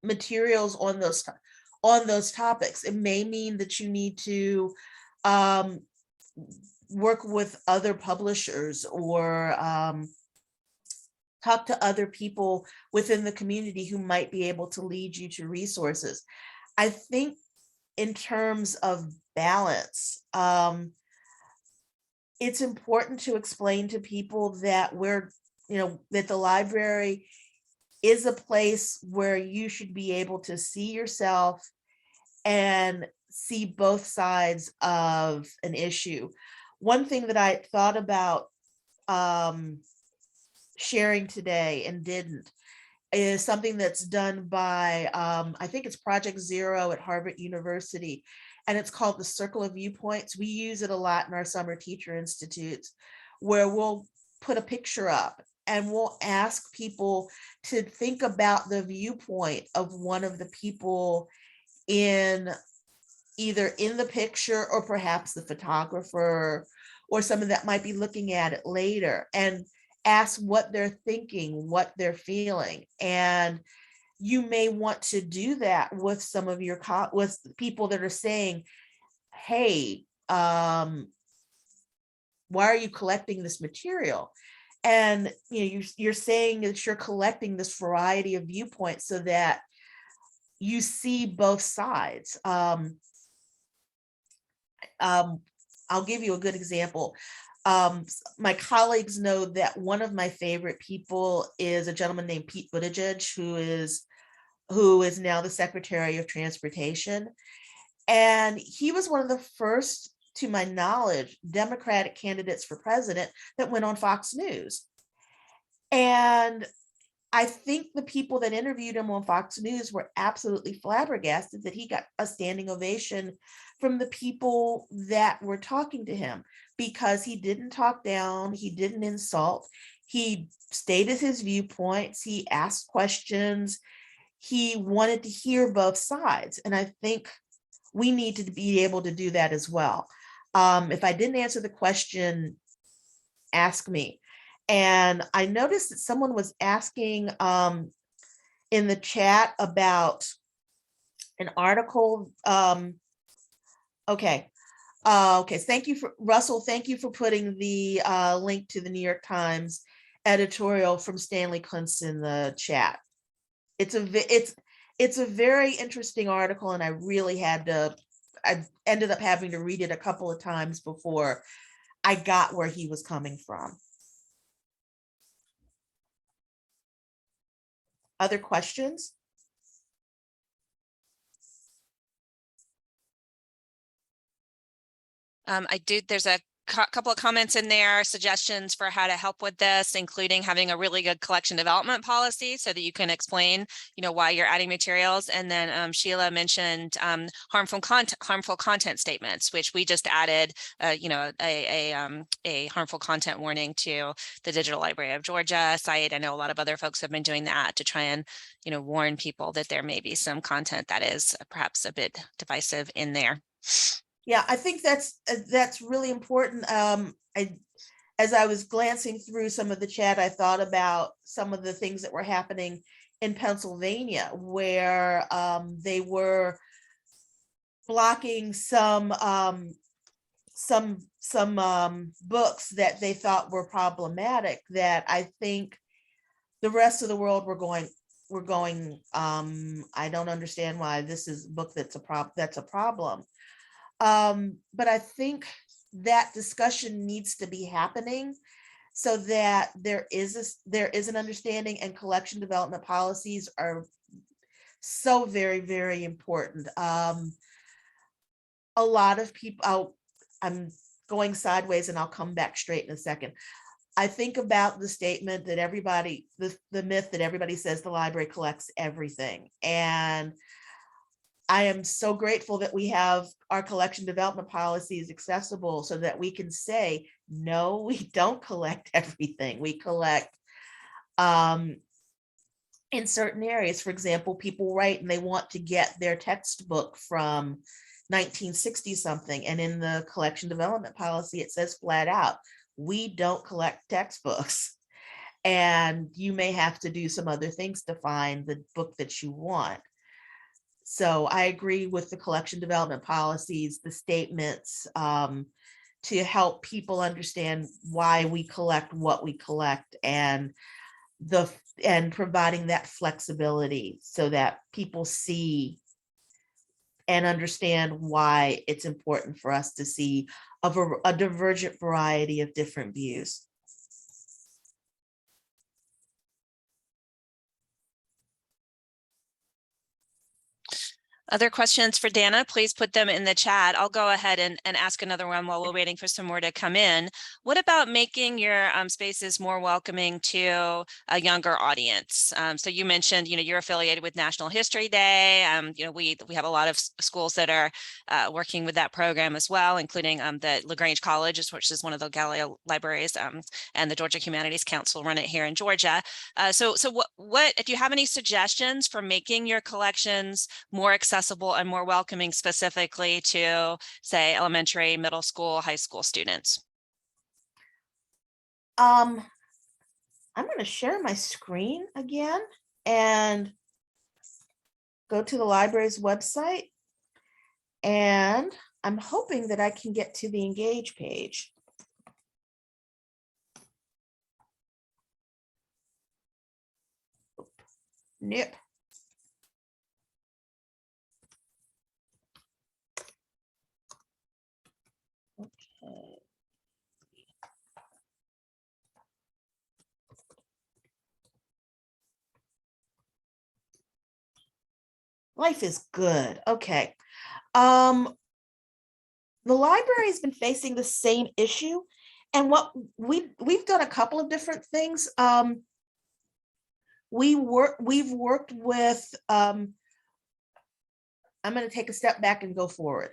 materials on those topics. It may mean that you need to work with other publishers or talk to other people within the community who might be able to lead you to resources. I think in terms of balance, it's important to explain to people that that the library is a place where you should be able to see yourself and see both sides of an issue. One thing that I thought about sharing today and didn't is something that's done by, I think it's Project Zero at Harvard University, and it's called the Circle of Viewpoints. We use it a lot in our summer teacher institutes, where we'll put a picture up and we'll ask people to think about the viewpoint of one of the people in either in the picture or perhaps the photographer or someone that might be looking at it later, and ask what they're thinking, what they're feeling. And you may want to do that with some of your with people that are saying, hey, why are you collecting this material? And you're saying that you're collecting this variety of viewpoints so that you see both sides. I'll give you a good example. My colleagues know that one of my favorite people is a gentleman named Pete Buttigieg, who is now the Secretary of Transportation. And he was one of the first, to my knowledge, Democratic candidates for president that went on Fox News. And I think the people that interviewed him on Fox News were absolutely flabbergasted that he got a standing ovation from the people that were talking to him, because he didn't talk down, he didn't insult, he stated his viewpoints, he asked questions, he wanted to hear both sides. And I think we need to be able to do that as well. If I didn't answer the question, ask me. And I noticed that someone was asking in the chat about an article. Okay. Thank you for Russell. Thank you for putting the link to the New York Times editorial from Stanley Kuntz in the chat. It's a very interesting article, and I really had to I ended up having to read it a couple of times before I got where he was coming from. Other questions? There's a couple of comments in there, suggestions for how to help with this, including having a really good collection development policy so that you can explain, why you're adding materials. And then Sheila mentioned harmful content statements, which we just added, a harmful content warning to the Digital Library of Georgia site. I know a lot of other folks have been doing that to try and, warn people that there may be some content that is perhaps a bit divisive in there. Yeah, I think that's really important. As I was glancing through some of the chat, I thought about some of the things that were happening in Pennsylvania, where they were blocking some books that they thought were problematic. That I think the rest of the world were going. I don't understand why this is a book that's a problem. But I think that discussion needs to be happening so that there is an understanding, and collection development policies are so very, very important. A lot of people, I'm going sideways and I'll come back straight in a second. I think about the statement that the myth that everybody says the library collects everything. And I am so grateful that we have our collection development policies accessible so that we can say, no, we don't collect everything. We collect in certain areas. For example, people write and they want to get their textbook from 1960 something. And in the collection development policy, it says flat out, we don't collect textbooks. And you may have to do some other things to find the book that you want. So I agree with the collection development policies, the statements, to help people understand why we collect what we collect, and providing that flexibility so that people see and understand why it's important for us to see a divergent variety of different views. Other questions for Danna, please put them in the chat. I'll go ahead and ask another one while we're waiting for some more to come in. What about making your spaces more welcoming to a younger audience? So you mentioned, you're affiliated with National History Day. We have a lot of schools that are working with that program as well, including the LaGrange College, which is one of the GALILEO libraries, and the Georgia Humanities Council run it here in Georgia. So what if you have any suggestions for making your collections more accessible and more welcoming, specifically to, say, elementary, middle school, high school students? I'm going to share my screen again and go to the library's website. And I'm hoping that I can get to the Engage page. Nope. Okay. Life is good. Okay. The library has been facing the same issue, and what we've done a couple of different things. We've worked with. I'm going to take a step back and go forward.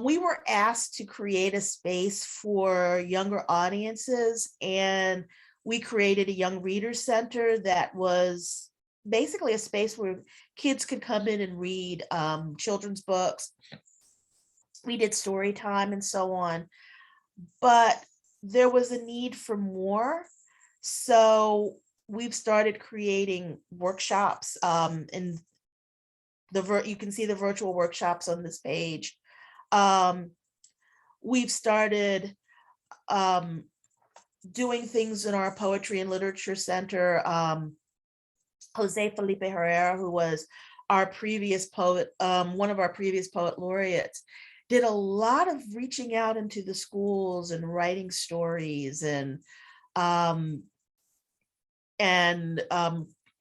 We were asked to create a space for younger audiences, and we created a Young Readers Center that was basically a space where kids could come in and read children's books. We did story time and so on, but there was a need for more. So we've started creating workshops, and you can see the virtual workshops on this page. We've started doing things in our Poetry and Literature Center. Jose Felipe Herrera, who was our previous poet, one of our previous poet laureates, did a lot of reaching out into the schools and writing stories um, and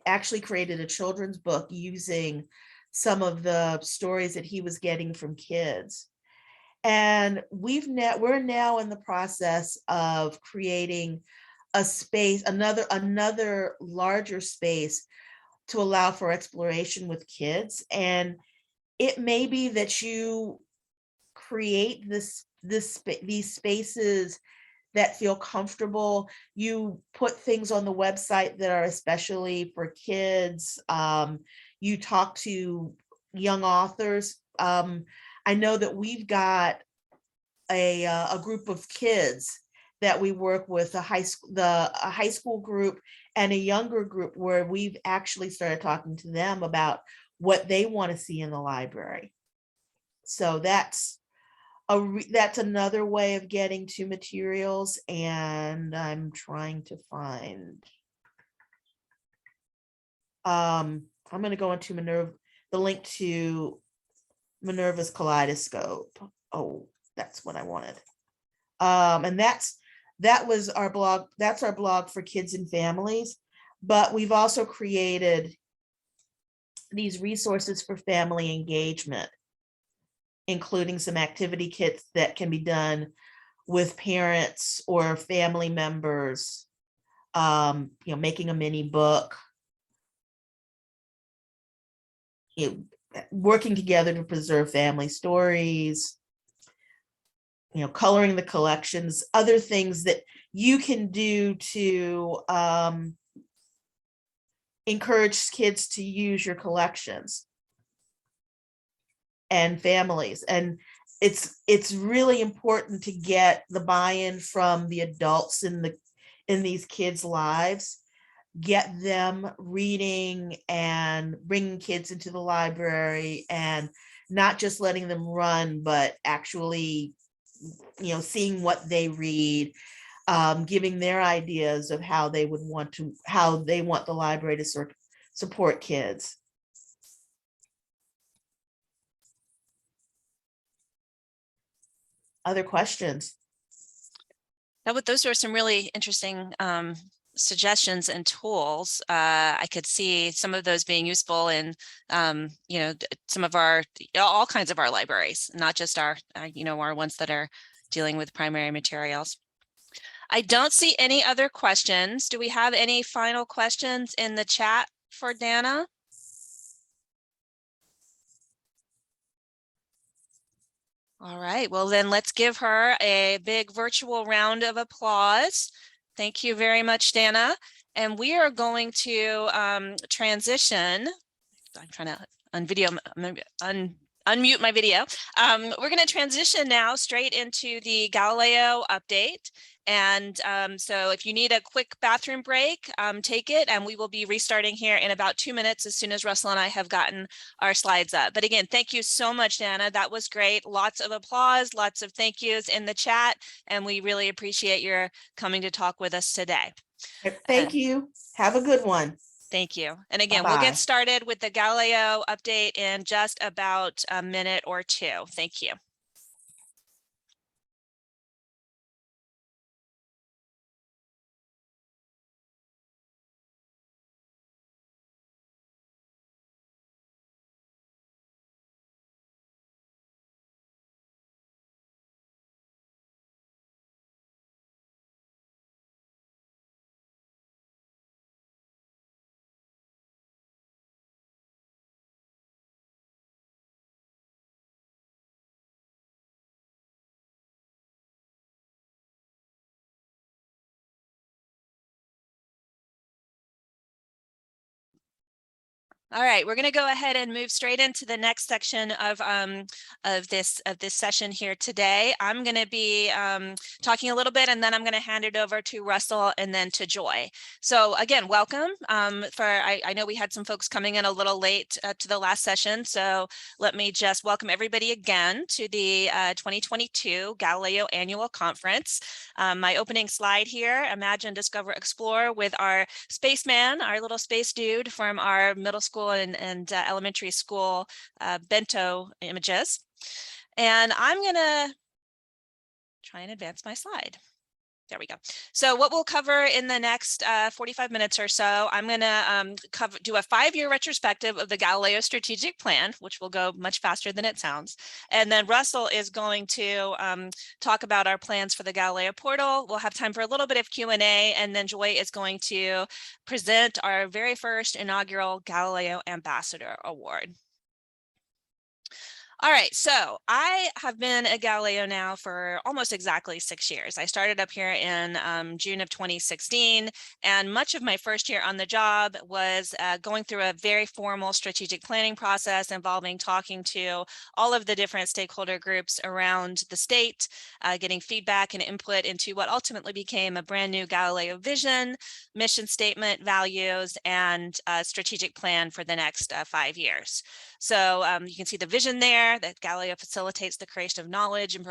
actually created a children's book using some of the stories that he was getting from kids. And we're now in the process of creating a space, another larger space to allow for exploration with kids. And it may be that you create these spaces that feel comfortable. You put things on the website that are especially for kids. You talk to young authors. I know that we've got a group of kids that we work with, a high school group and a younger group, where we've actually started talking to them about what they want to see in the library. So that's another way of getting to materials. And I'm trying to find, I'm going to go into the link to Minerva's Kaleidoscope. Oh, that's what I wanted. And that was our blog. That's our blog for kids and families. But we've also created these resources for family engagement, including some activity kits that can be done with parents or family members, making a mini book, working together to preserve family stories, coloring the collections, other things that you can do to encourage kids to use your collections and families. And it's really important to get the buy-in from the adults in these kids' lives, get them reading and bringing kids into the library, and not just letting them run, but actually seeing what they read, giving their ideas of how they want the library to support kids. Other questions? Those are some really interesting suggestions and tools. I could see some of those being useful in, some of all kinds of our libraries, not just our ones that are dealing with primary materials. I don't see any other questions. Do we have any final questions in the chat for Danna? All right, well then let's give her a big virtual round of applause. Thank you very much, Danna. And we are going to transition. I'm trying to unmute my video. We're going to transition now straight into the Galileo update. And so if you need a quick bathroom break, take it, and we will be restarting here in about 2 minutes as soon as Russell and I have gotten our slides up. But again, thank you so much, Danna. That was great. Lots of applause, lots of thank yous in the chat, and we really appreciate your coming to talk with us today. Thank you. Have a good one. Thank you. And again, we'll get started with the Galileo update in just about a minute or two. Thank you. All right, we're going to go ahead and move straight into the next section of this session here today. I'm going to be talking a little bit, and then I'm going to hand it over to Russell and then to Joy. So again, welcome. I know we had some folks coming in a little late to the last session, so let me just welcome everybody again to the 2022 Galileo Annual Conference. My opening slide here: imagine, discover, explore with our spaceman, our little space dude from our middle school school and elementary school bento images. And I'm gonna try and advance my slide. There we go. So what we'll cover in the next 45 minutes or so, I'm going to do a 5-year retrospective of the Galileo strategic plan, which will go much faster than it sounds. And then Russell is going to talk about our plans for the Galileo portal. We'll have time for a little bit of Q&A, and then Joy is going to present our very first inaugural Galileo Ambassador Award. All right, so I have been at Galileo now for almost exactly 6 years. I started up here in June of 2016, and much of my first year on the job was going through a very formal strategic planning process involving talking to all of the different stakeholder groups around the state, getting feedback and input into what ultimately became a brand new Galileo vision, mission statement, values, and strategic plan for the next 5 years. So you can see the vision there, that Galileo facilitates the creation of knowledge and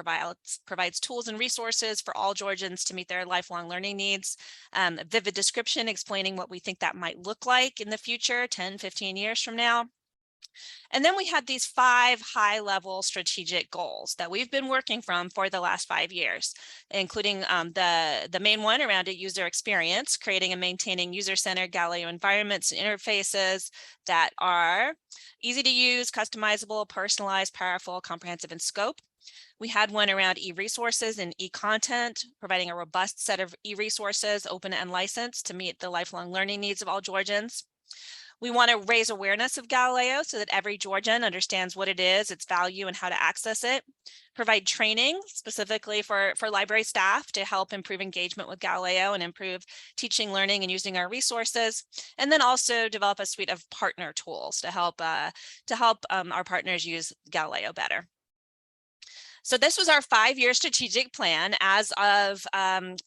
provides tools and resources for all Georgians to meet their lifelong learning needs. A vivid description explaining what we think that might look like in the future, 10, 15 years from now. And then we had these 5 high-level strategic goals that we've been working from for the last 5 years, including the main one around a user experience, creating and maintaining user-centered Galileo environments and interfaces that are easy to use, customizable, personalized, powerful, comprehensive in scope. We had one around e-resources and e-content, providing a robust set of e-resources, open and licensed, to meet the lifelong learning needs of all Georgians. We want to raise awareness of Galileo so that every Georgian understands what it is, its value, and how to access it. Provide training specifically for library staff to help improve engagement with Galileo and improve teaching, learning, and using our resources. And then also develop a suite of partner tools to help our partners use Galileo better. So this was our 5-year strategic plan as of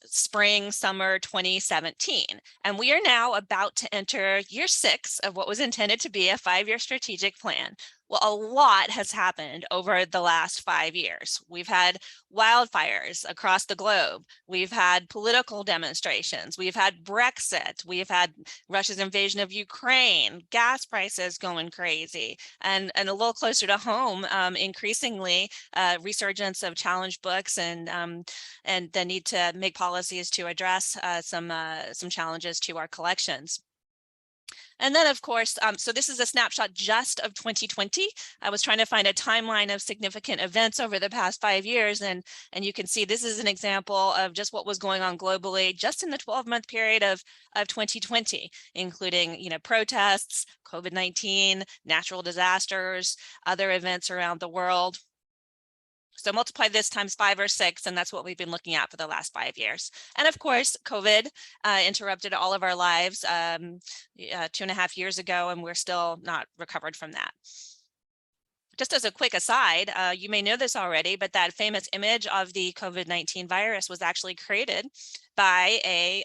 spring, summer 2017. And we are now about to enter year 6 of what was intended to be a 5-year strategic plan. Well, a lot has happened over the last 5 years. We've had wildfires across the globe. We've had political demonstrations. We've had Brexit. We've had Russia's invasion of Ukraine, gas prices going crazy, and a little closer to home, increasingly resurgence of challenge books and the need to make policies to address some challenges to our collections. And then, of course, so this is a snapshot just of 2020. I was trying to find a timeline of significant events over the past 5 years, and you can see this is an example of just what was going on globally just in the 12-month period of 2020, including protests, COVID-19, natural disasters, other events around the world. So multiply this times 5 or 6, and that's what we've been looking at for the last 5 years. And of course, COVID interrupted all of our lives 2.5 years ago, and we're still not recovered from that. Just as a quick aside, you may know this already, but that famous image of the COVID-19 virus was actually created by a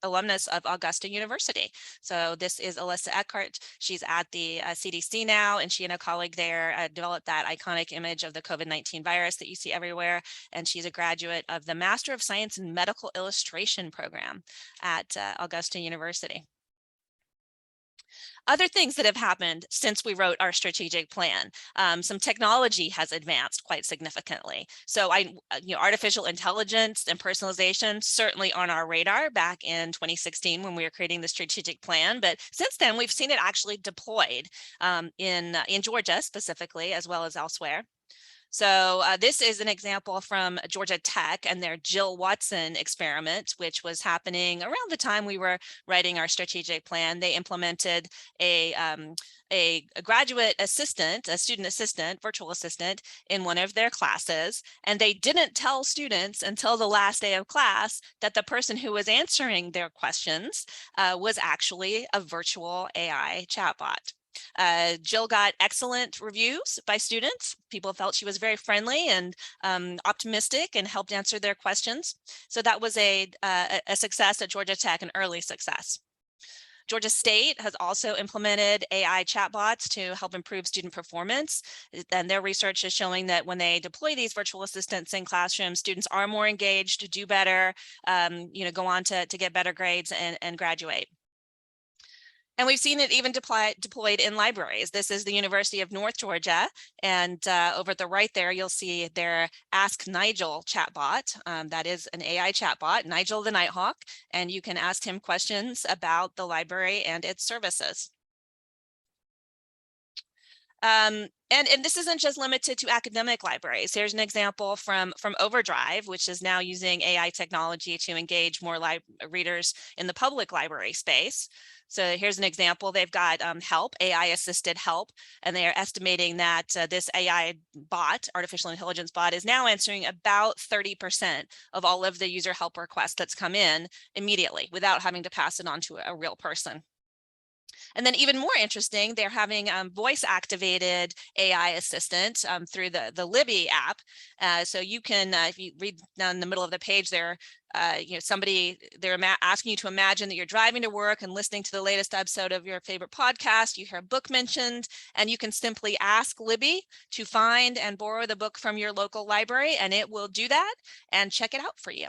alumnus of Augusta University. So this is Alyssa Eckhart. She's at the CDC now, and she and a colleague there developed that iconic image of the COVID-19 virus that you see everywhere. And she's a graduate of the Master of Science in Medical Illustration program at Augusta University. Other things that have happened since we wrote our strategic plan, some technology has advanced quite significantly. So artificial intelligence and personalization certainly on our radar back in 2016 when we were creating the strategic plan, but since then we've seen it actually deployed in Georgia specifically, as well as elsewhere. So this is an example from Georgia Tech and their Jill Watson experiment, which was happening around the time we were writing our strategic plan. They implemented a graduate assistant, a student assistant, virtual assistant in one of their classes, and they didn't tell students until the last day of class that the person who was answering their questions was actually a virtual AI chatbot. Jill got excellent reviews by students. People felt she was very friendly and optimistic and helped answer their questions. So that was a success at Georgia Tech, an early success. Georgia State has also implemented AI chatbots to help improve student performance. And their research is showing that when they deploy these virtual assistants in classrooms, students are more engaged, do better, go on to get better grades and graduate. And we've seen it even deployed in libraries. This is the University of North Georgia. And over at the right there, you'll see their Ask Nigel chatbot. That is an AI chatbot, Nigel the Nighthawk. And you can ask him questions about the library and its services. And this isn't just limited to academic libraries. Here's an example from Overdrive, which is now using AI technology to engage more readers in the public library space. So here's an example. They've got help, AI-assisted help, and they are estimating that this AI bot, artificial intelligence bot, is now answering about 30% of all of the user help requests that's come in immediately without having to pass it on to a real person. And then even more interesting, they're having voice activated AI assistant through the Libby app. So you can, if you read down the middle of the page there, they're asking you to imagine that you're driving to work and listening to the latest episode of your favorite podcast. You hear a book mentioned, and you can simply ask Libby to find and borrow the book from your local library, and it will do that and check it out for you.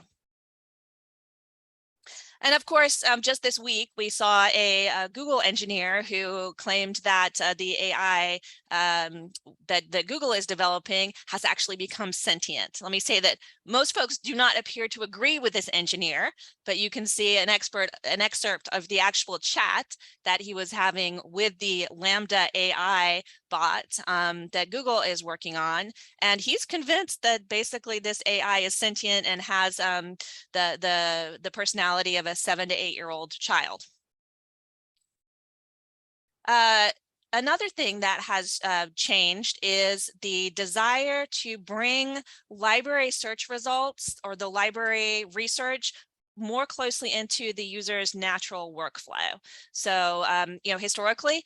And of course, just this week, we saw a Google engineer who claimed that the AI that Google is developing has actually become sentient. Let me say that most folks do not appear to agree with this engineer, but you can see an excerpt of the actual chat that he was having with the Lambda AI bot that Google is working on. And he's convinced that basically this AI is sentient and has the personality of a 7 to 8 year old child. Another thing that has changed is the desire to bring library search results or the library research more closely into the user's natural workflow. So, historically,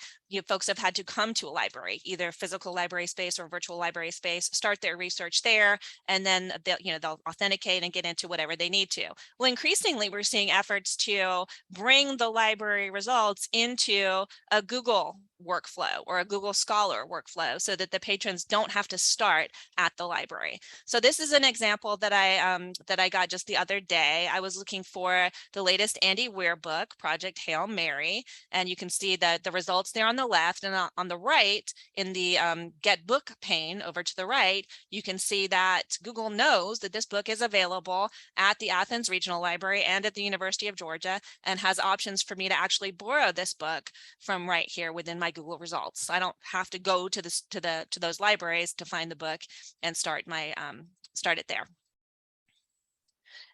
folks have had to come to a library, either physical library space or virtual library space, start their research there, and then they'll authenticate and get into whatever they need to. Well, increasingly, we're seeing efforts to bring the library results into a Google workflow or a Google Scholar workflow so that the patrons don't have to start at the library. So this is an example that I got just the other day. I was looking for the latest Andy Weir book, Project Hail Mary, and you can see that the results there on the left, and on the right in the Get Book pane over to the right, you can see that Google knows that this book is available at the Athens Regional Library and at the University of Georgia, and has options for me to actually borrow this book from right here within my Google results. I don't have to go to those libraries to find the book and start it there.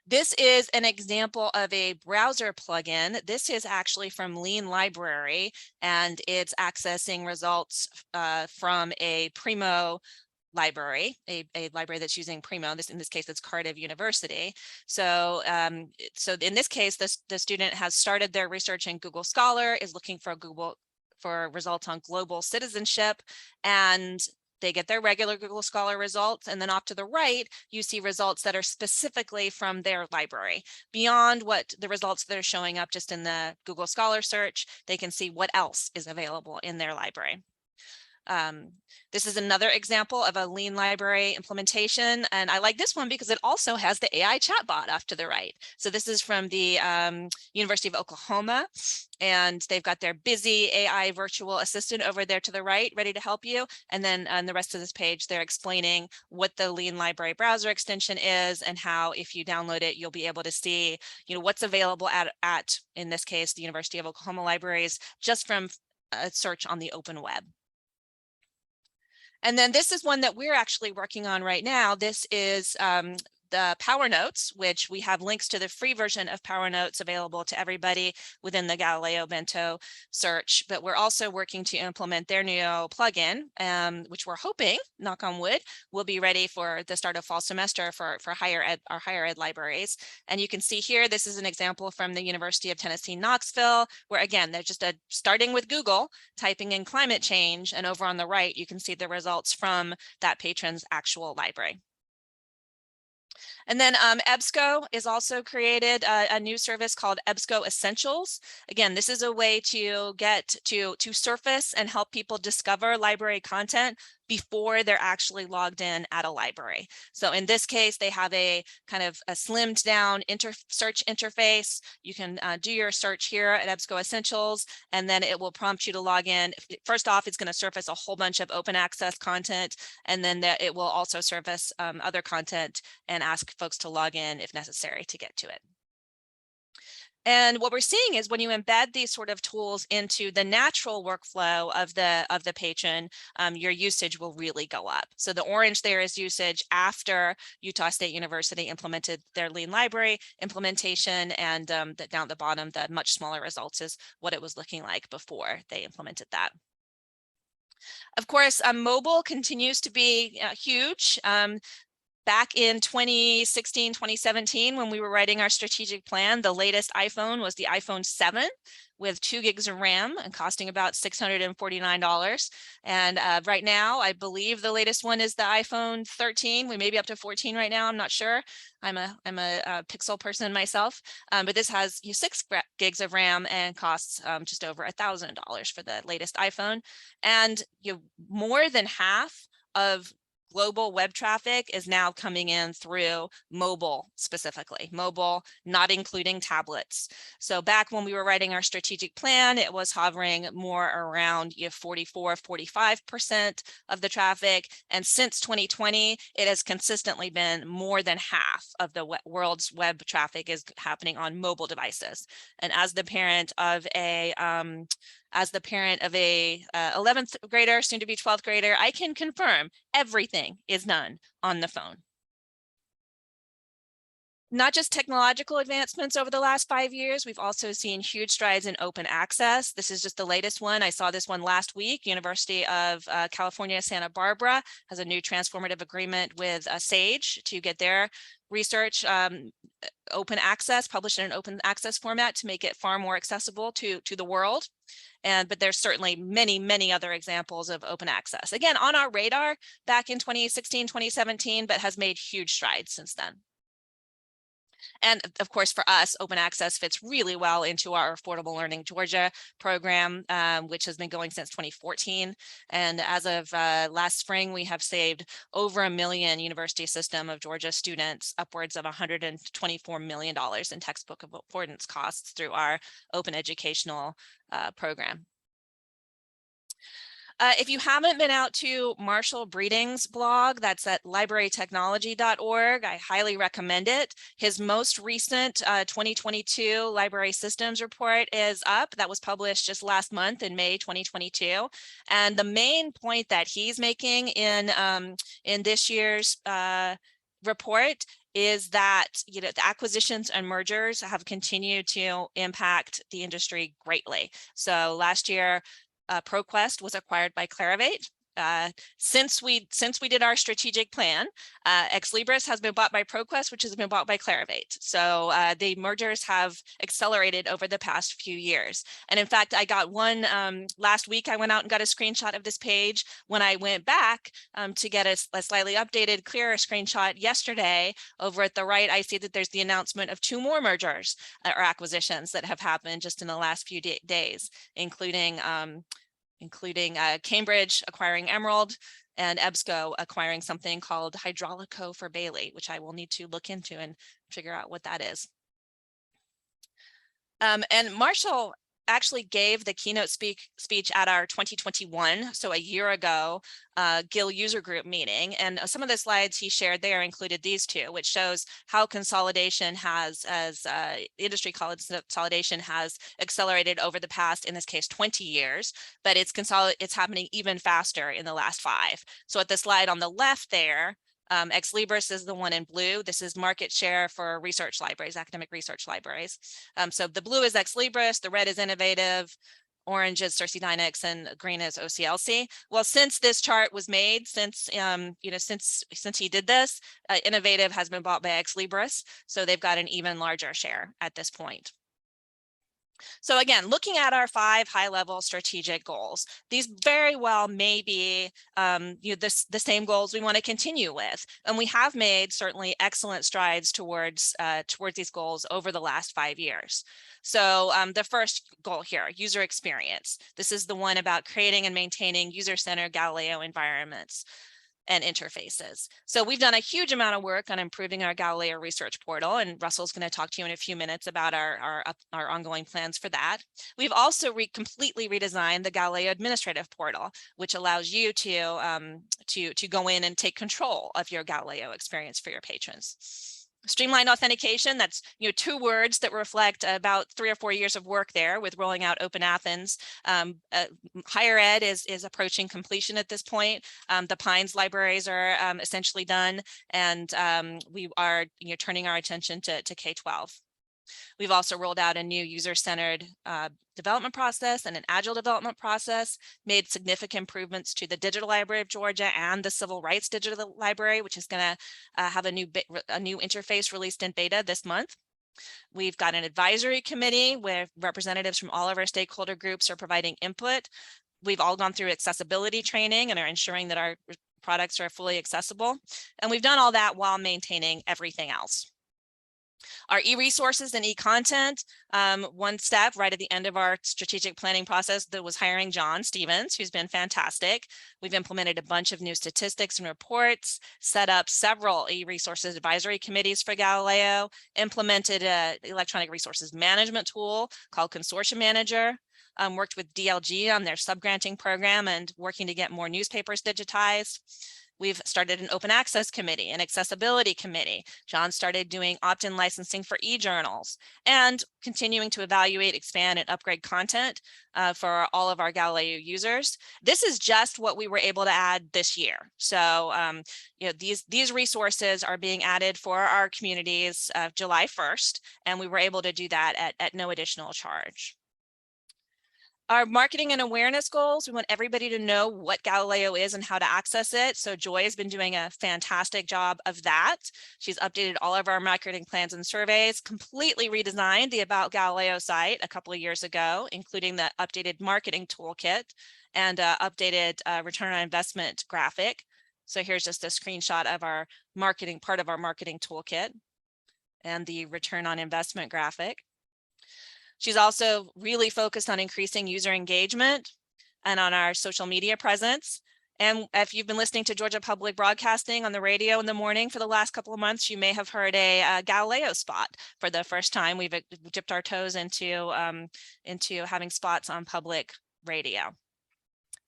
This is an example of a browser plugin. This is actually from Lean Library, and it's accessing results from a Primo library, a library that's using Primo. In this case, it's Cardiff University. So, so in this case, the student has started their research in Google Scholar, is looking for results on global citizenship, and they get their regular Google Scholar results, and then off to the right, you see results that are specifically from their library. Beyond what the results that are showing up just in the Google Scholar search, they can see what else is available in their library. This is another example of a Lean Library implementation, and I like this one because it also has the AI chatbot off to the right. So this is from the University of Oklahoma, and they've got their busy AI virtual assistant over there to the right, ready to help you. And then on the rest of this page, they're explaining what the Lean Library browser extension is and how, if you download it, you'll be able to see, what's available at in this case, the University of Oklahoma libraries, just from a search on the open web. And then this is one that we're actually working on right now. This is the Power Notes, which we have links to the free version of Power Notes available to everybody within the Galileo Bento search. But we're also working to implement their new plugin, which we're hoping, knock on wood, will be ready for the start of fall semester for our higher ed libraries. And you can see here, this is an example from the University of Tennessee, Knoxville, where again, they're just starting with Google, typing in climate change, and over on the right, you can see the results from that patron's actual library. And then EBSCO is also created a new service called EBSCO Essentials. Again, this is a way to get to surface and help people discover library content before they're actually logged in at a library. So in this case, they have a kind of a slimmed down search interface. You can do your search here at EBSCO Essentials, and then it will prompt you to log in. First off, it's going to surface a whole bunch of open access content, and then it will also surface other content and ask folks to log in if necessary to get to it. And what we're seeing is when you embed these sort of tools into the natural workflow of the patron, your usage will really go up. So the orange there is usage after Utah State University implemented their Lean Library implementation, and down at the bottom, the much smaller results is what it was looking like before they implemented that. Of course, mobile continues to be huge. Back in 2016, 2017, when we were writing our strategic plan, the latest iPhone was the iPhone 7 with 2 gigs of RAM and costing about $649. And right now, I believe the latest one is the iPhone 13. We may be up to 14 right now. I'm not sure. I'm a Pixel person myself, but this has 6 gigs of RAM and costs just over $1,000 for the latest iPhone. And more than half of global web traffic is now coming in through mobile, specifically mobile, not including tablets. So back when we were writing our strategic plan, it was hovering more around 44, 45% of the traffic. And since 2020, it has consistently been more than half of the world's web traffic is happening on mobile devices. And as the parent of a 11th grader, soon to be 12th grader, I can confirm everything is done on the phone. Not just technological advancements over the last 5 years, we've also seen huge strides in open access. This is just the latest one. I saw this one last week. University of California, Santa Barbara has a new transformative agreement with Sage to get their research open access, published in an open access format to make it far more accessible to the world. But there's certainly many, many other examples of open access. Again, on our radar back in 2016, 2017, but has made huge strides since then. And of course, for us, open access fits really well into our Affordable Learning Georgia program, which has been going since 2014. And as of last spring, we have saved over 1 million University System of Georgia students, upwards of $124 million in textbook avoidance costs through our open educational program. If you haven't been out to Marshall Breeding's blog, that's at librarytechnology.org, I highly recommend it. His most recent 2022 Library Systems Report is up. That was published just last month in May 2022. And the main point that he's making in this year's report is that the acquisitions and mergers have continued to impact the industry greatly. So last year, ProQuest was acquired by Clarivate. Since we did our strategic plan, Ex Libris has been bought by ProQuest, which has been bought by Clarivate. So the mergers have accelerated over the past few years. And in fact, I got one last week. I went out and got a screenshot of this page. When I went back to get a slightly updated, clearer screenshot yesterday, over at the right, I see that there's the announcement of 2 more mergers or acquisitions that have happened just in the last few days, including Cambridge acquiring Emerald and EBSCO acquiring something called Hydraulico for Bailey, which I will need to look into and figure out what that is. And Marshall actually gave the keynote speech at our 2021, so a year ago, GIL user group meeting. And some of the slides he shared there included these 2, which shows how consolidation has, industry consolidation has accelerated over the past, in this case, 20 years, but it's happening even faster in the last 5. So at the slide on the left there, Ex Libris is the one in blue. This is market share for research libraries, academic research libraries. So the blue is Ex Libris, the red is Innovative, orange is Circe Dynix, and green is OCLC. Well, since this chart was made, since he did this, Innovative has been bought by Ex Libris, so they've got an even larger share at this point. So again, looking at our 5 high-level strategic goals, these very well may be the same goals we want to continue with, and we have made certainly excellent strides towards these goals over the last 5 years. So the first goal here, user experience. This is the one about creating and maintaining user-centered Galileo environments and interfaces. So we've done a huge amount of work on improving our Galileo research portal, and Russell's going to talk to you in a few minutes about our ongoing plans for that. We've also completely redesigned the Galileo administrative portal, which allows you to go in and take control of your Galileo experience for your patrons. Streamlined authentication, that's 2 words that reflect about 3 or 4 years of work there with rolling out Open Athens. Higher ed is approaching completion at this point. The Pines libraries are essentially done, and we are turning our attention to K-12. We've also rolled out a new user-centered development process and an agile development process, made significant improvements to the Digital Library of Georgia and the Civil Rights Digital Library, which is going to have a new interface released in beta this month. We've got an advisory committee where representatives from all of our stakeholder groups are providing input. We've all gone through accessibility training and are ensuring that our products are fully accessible. And we've done all that while maintaining everything else. Our e-resources and e-content, one step right at the end of our strategic planning process that was hiring John Stevens, who's been fantastic. We've implemented a bunch of new statistics and reports, set up several e-resources advisory committees for Galileo, implemented an electronic resources management tool called Consortium Manager, worked with DLG on their subgranting program and working to get more newspapers digitized. We've started an open access committee, an accessibility committee. John started doing opt-in licensing for e-journals and continuing to evaluate, expand, and upgrade content for all of our Galileo users. This is just what we were able to add this year. So these resources are being added for our communities July 1st, and we were able to do that at no additional charge. Our marketing and awareness goals, we want everybody to know what Galileo is and how to access it. So Joy has been doing a fantastic job of that. She's updated all of our marketing plans and surveys, completely redesigned the About Galileo site a couple of years ago, including the updated marketing toolkit and updated return on investment graphic. So here's just a screenshot of our marketing, part of our marketing toolkit and the return on investment graphic. She's also really focused on increasing user engagement and on our social media presence. And if you've been listening to Georgia Public Broadcasting on the radio in the morning for the last couple of months, you may have heard a Galileo spot for the first time. We've dipped our toes into having spots on public radio.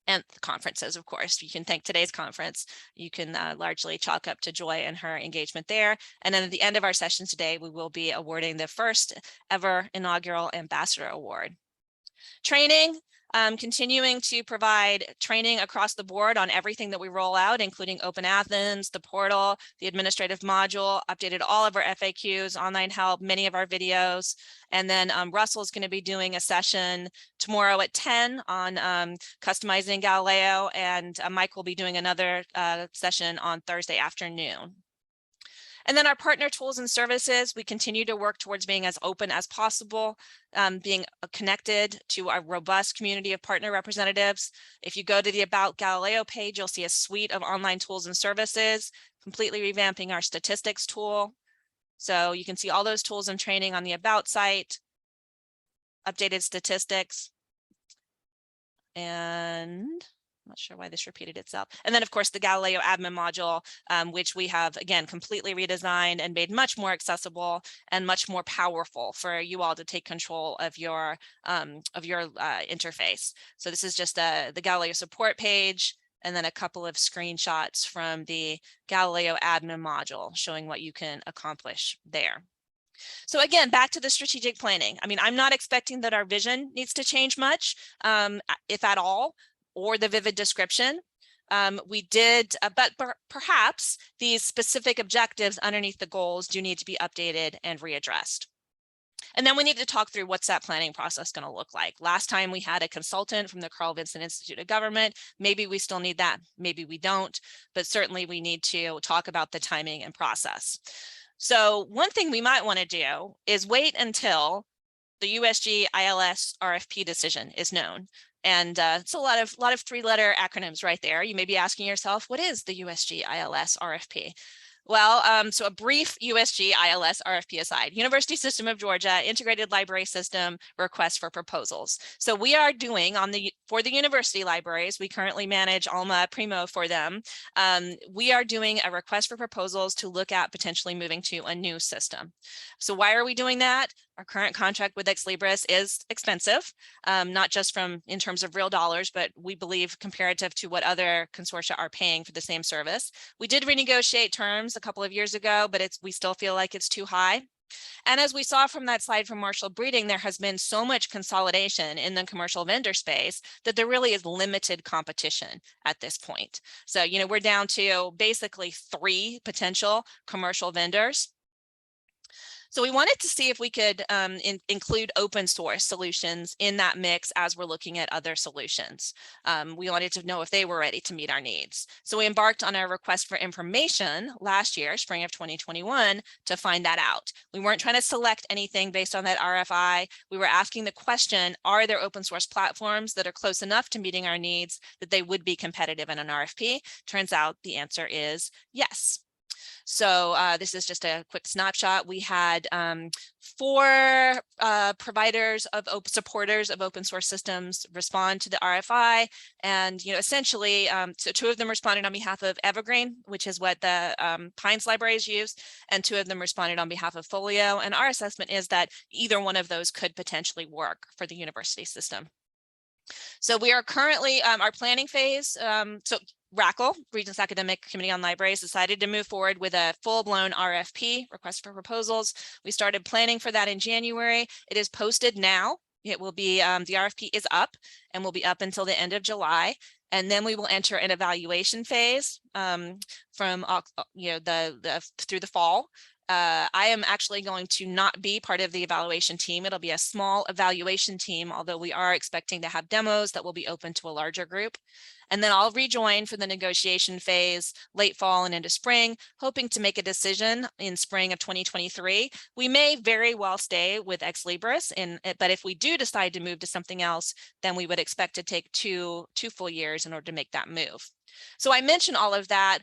And the conferences, of course. You can thank today's conference. You can largely chalk up to Joy and her engagement there. And then at the end of our session today, we will be awarding the first ever inaugural Ambassador Award. Training, continuing to provide training across the board on everything that we roll out, including Open Athens, the portal, the administrative module, updated all of our FAQs, online help, many of our videos. And then Russell's going to be doing a session tomorrow at 10 on customizing Galileo, and Mike will be doing another session on Thursday afternoon. And then our partner tools and services, we continue to work towards being as open as possible, being connected to a robust community of partner representatives. If you go to the About Galileo page, you'll see a suite of online tools and services, completely revamping our statistics tool. So you can see all those tools and training on the About site, updated statistics, and I'm not sure why this repeated itself. And then, of course, the Galileo admin module, which we have, again, completely redesigned and made much more accessible and much more powerful for you all to take control of your interface. So this is just the Galileo support page, and then a couple of screenshots from the Galileo admin module showing what you can accomplish there. So again, back to the strategic planning. I mean, I'm not expecting that our vision needs to change much, if at all, or the vivid description. We did, but perhaps these specific objectives underneath the goals do need to be updated and readdressed. And then we need to talk through what's that planning process going to look like. Last time we had a consultant from the Carl Vinson Institute of Government. Maybe we still need that, maybe we don't, but certainly we need to talk about the timing and process. So one thing we might want to do is wait until the USG ILS RFP decision is known. And it's a lot of three-letter acronyms right there. You may be asking yourself, what is the USG ILS RFP? Well, so a brief USG ILS RFP aside, University System of Georgia Integrated Library System request for proposals. So we are doing for the university libraries, we currently manage Alma Primo for them. We are doing a request for proposals to look at potentially moving to a new system. So why are we doing that? Our current contract with Ex Libris is expensive, not just in terms of real dollars, but we believe comparative to what other consortia are paying for the same service. We did renegotiate terms a couple of years ago, but we still feel like it's too high. And as we saw from that slide from Marshall Breeding, there has been so much consolidation in the commercial vendor space that there really is limited competition at this point. So, we're down to basically 3 potential commercial vendors. So we wanted to see if we could include open source solutions in that mix as we're looking at other solutions. We wanted to know if they were ready to meet our needs. So we embarked on a request for information last year, spring of 2021, to find that out. We weren't trying to select anything based on that RFI. We were asking the question, are there open source platforms that are close enough to meeting our needs that they would be competitive in an RFP? Turns out the answer is yes. So this is just a quick snapshot. We had 4 supporters of open source systems respond to the RFI, and essentially, so 2 of them responded on behalf of Evergreen, which is what the Pines libraries use, and 2 of them responded on behalf of Folio. And our assessment is that either one of those could potentially work for the university system. So we are currently our planning phase. So RACL, Regents Academic Committee on Libraries, decided to move forward with a full-blown RFP, request for proposals. We started planning for that in January. It is posted now. It will be, the RFP is up and will be up until the end of July. And then we will enter an evaluation phase from through the fall. I am actually going to not be part of the evaluation team. It'll be a small evaluation team, although we are expecting to have demos that will be open to a larger group. And then I'll rejoin for the negotiation phase late fall and into spring, hoping to make a decision in spring of 2023. We may very well stay with Ex Libris, but if we do decide to move to something else, then we would expect to take two full years in order to make that move. So I mention all of that,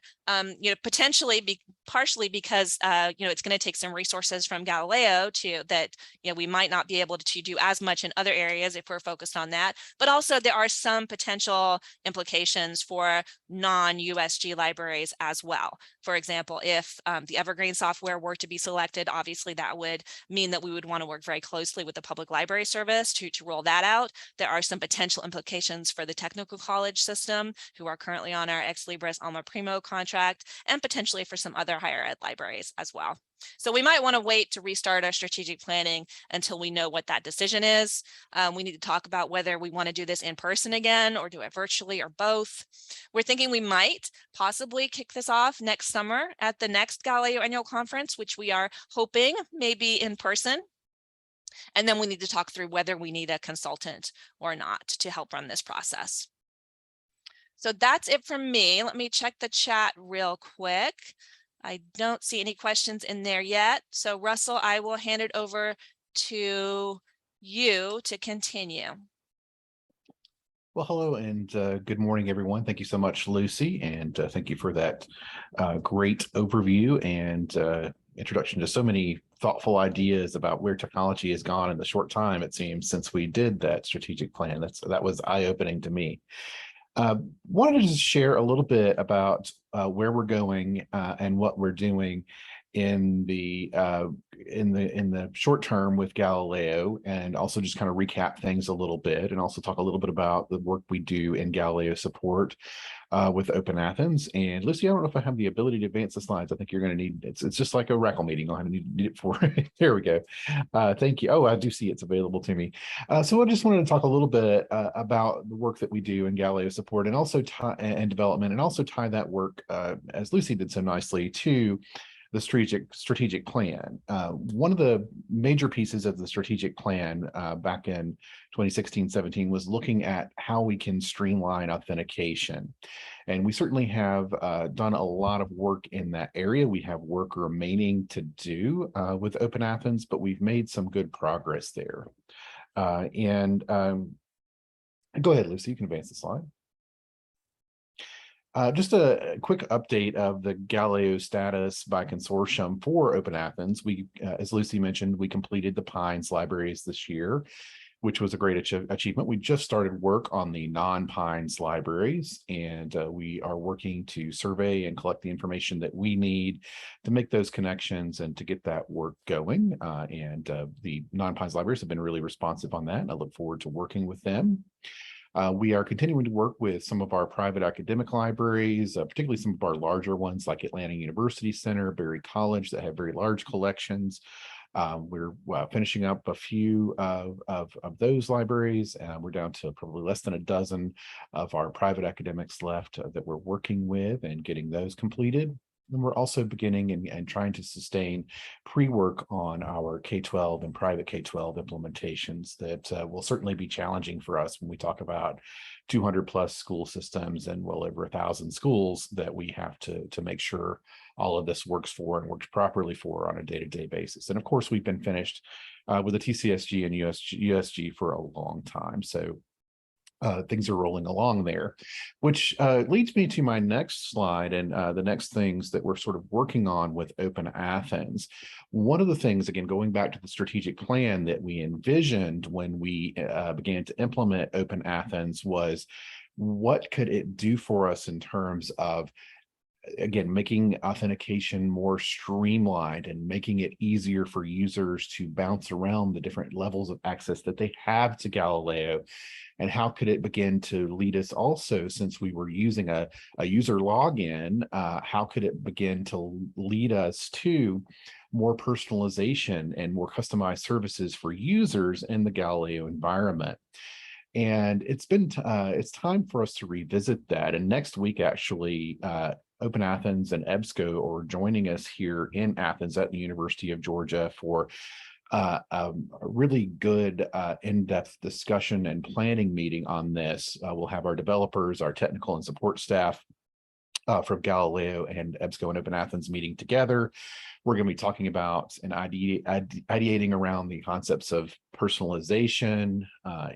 potentially partially because, it's going to take some resources from Galileo that we might not be able to do as much in other areas if we're focused on that. But also there are some potential implications for non-USG libraries as well. For example, if the Evergreen software were to be selected, obviously that would mean that we would want to work very closely with the Public Library Service to roll that out. There are some potential implications for the technical college system, who are currently on our Ex Libris Alma Primo contract, and potentially for some other higher ed libraries as well. So we might want to wait to restart our strategic planning until we know what that decision is. We need to talk about whether we want to do this in person again or do it virtually or both. We're thinking we might possibly kick this off next summer at the next Galileo annual conference, which we are hoping may be in person. And then we need to talk through whether we need a consultant or not to help run this process. So that's it from me. Let me check the chat real quick. I don't see any questions in there yet. So Russell, I will hand it over to you to continue. Well, hello and good morning, everyone. Thank you so much, Lucy, and thank you for that great overview and introduction to so many thoughtful ideas about where technology has gone in the short time, it seems, since we did that strategic plan. That was eye-opening to me. Wanted to just share a little bit about where we're going and what we're doing in the short term with Galileo, and also just kind of recap things a little bit, and also talk a little bit about the work we do in Galileo support with Open Athens. And Lucy, I don't know if I have the ability to advance the slides. I think you're going to need it's just like a RACL meeting. I'll have to need it for there we go. Thank you. Oh, I do see it's available to me. So I just wanted to talk a little bit about the work that we do in Galileo support, and also and development, and also tie that work, as Lucy did so nicely, to the strategic plan. One of the major pieces of the strategic plan back in 2016-17 was looking at how we can streamline authentication. And we certainly have done a lot of work in that area. We have work remaining to do with Open Athens, but we've made some good progress there. Go ahead, Lucy, you can advance the slide. Just a quick update of the Galileo status by consortium for Open Athens. We, as Lucy mentioned, we completed the Pines libraries this year, which was a great achievement. We just started work on the non-Pines libraries, and we are working to survey and collect the information that we need to make those connections and to get that work going. The non-Pines libraries have been really responsive on that, and I look forward to working with them. We are continuing to work with some of our private academic libraries, particularly some of our larger ones like Atlanta University Center, Berry College, that have very large collections. We're finishing up a few of those libraries, and we're down to probably less than a dozen of our private academics left that we're working with and getting those completed. And we're also beginning and trying to sustain pre-work on our K-12 and private K-12 implementations that will certainly be challenging for us when we talk about 200 plus school systems and well over 1,000 schools that we have to make sure all of this works for and works properly for on a day-to-day basis. And of course, we've been finished with the TCSG and USG for a long time. So things are rolling along there, which leads me to my next slide and the next things that we're sort of working on with Open Athens. One of the things, again, going back to the strategic plan that we envisioned when we began to implement Open Athens was, what could it do for us in terms of, again, making authentication more streamlined and making it easier for users to bounce around the different levels of access that they have to Galileo. And how could it begin to lead us also, since we were using a user login, how could it begin to lead us to more personalization and more customized services for users in the Galileo environment? And it's time for us to revisit that. And next week, actually, Open Athens and EBSCO are joining us here in Athens at the University of Georgia for a really good in-depth discussion and planning meeting on this. We'll have our developers, our technical and support staff from Galileo and EBSCO and Open Athens meeting together. We're going to be talking about and ideating around the concepts of personalization,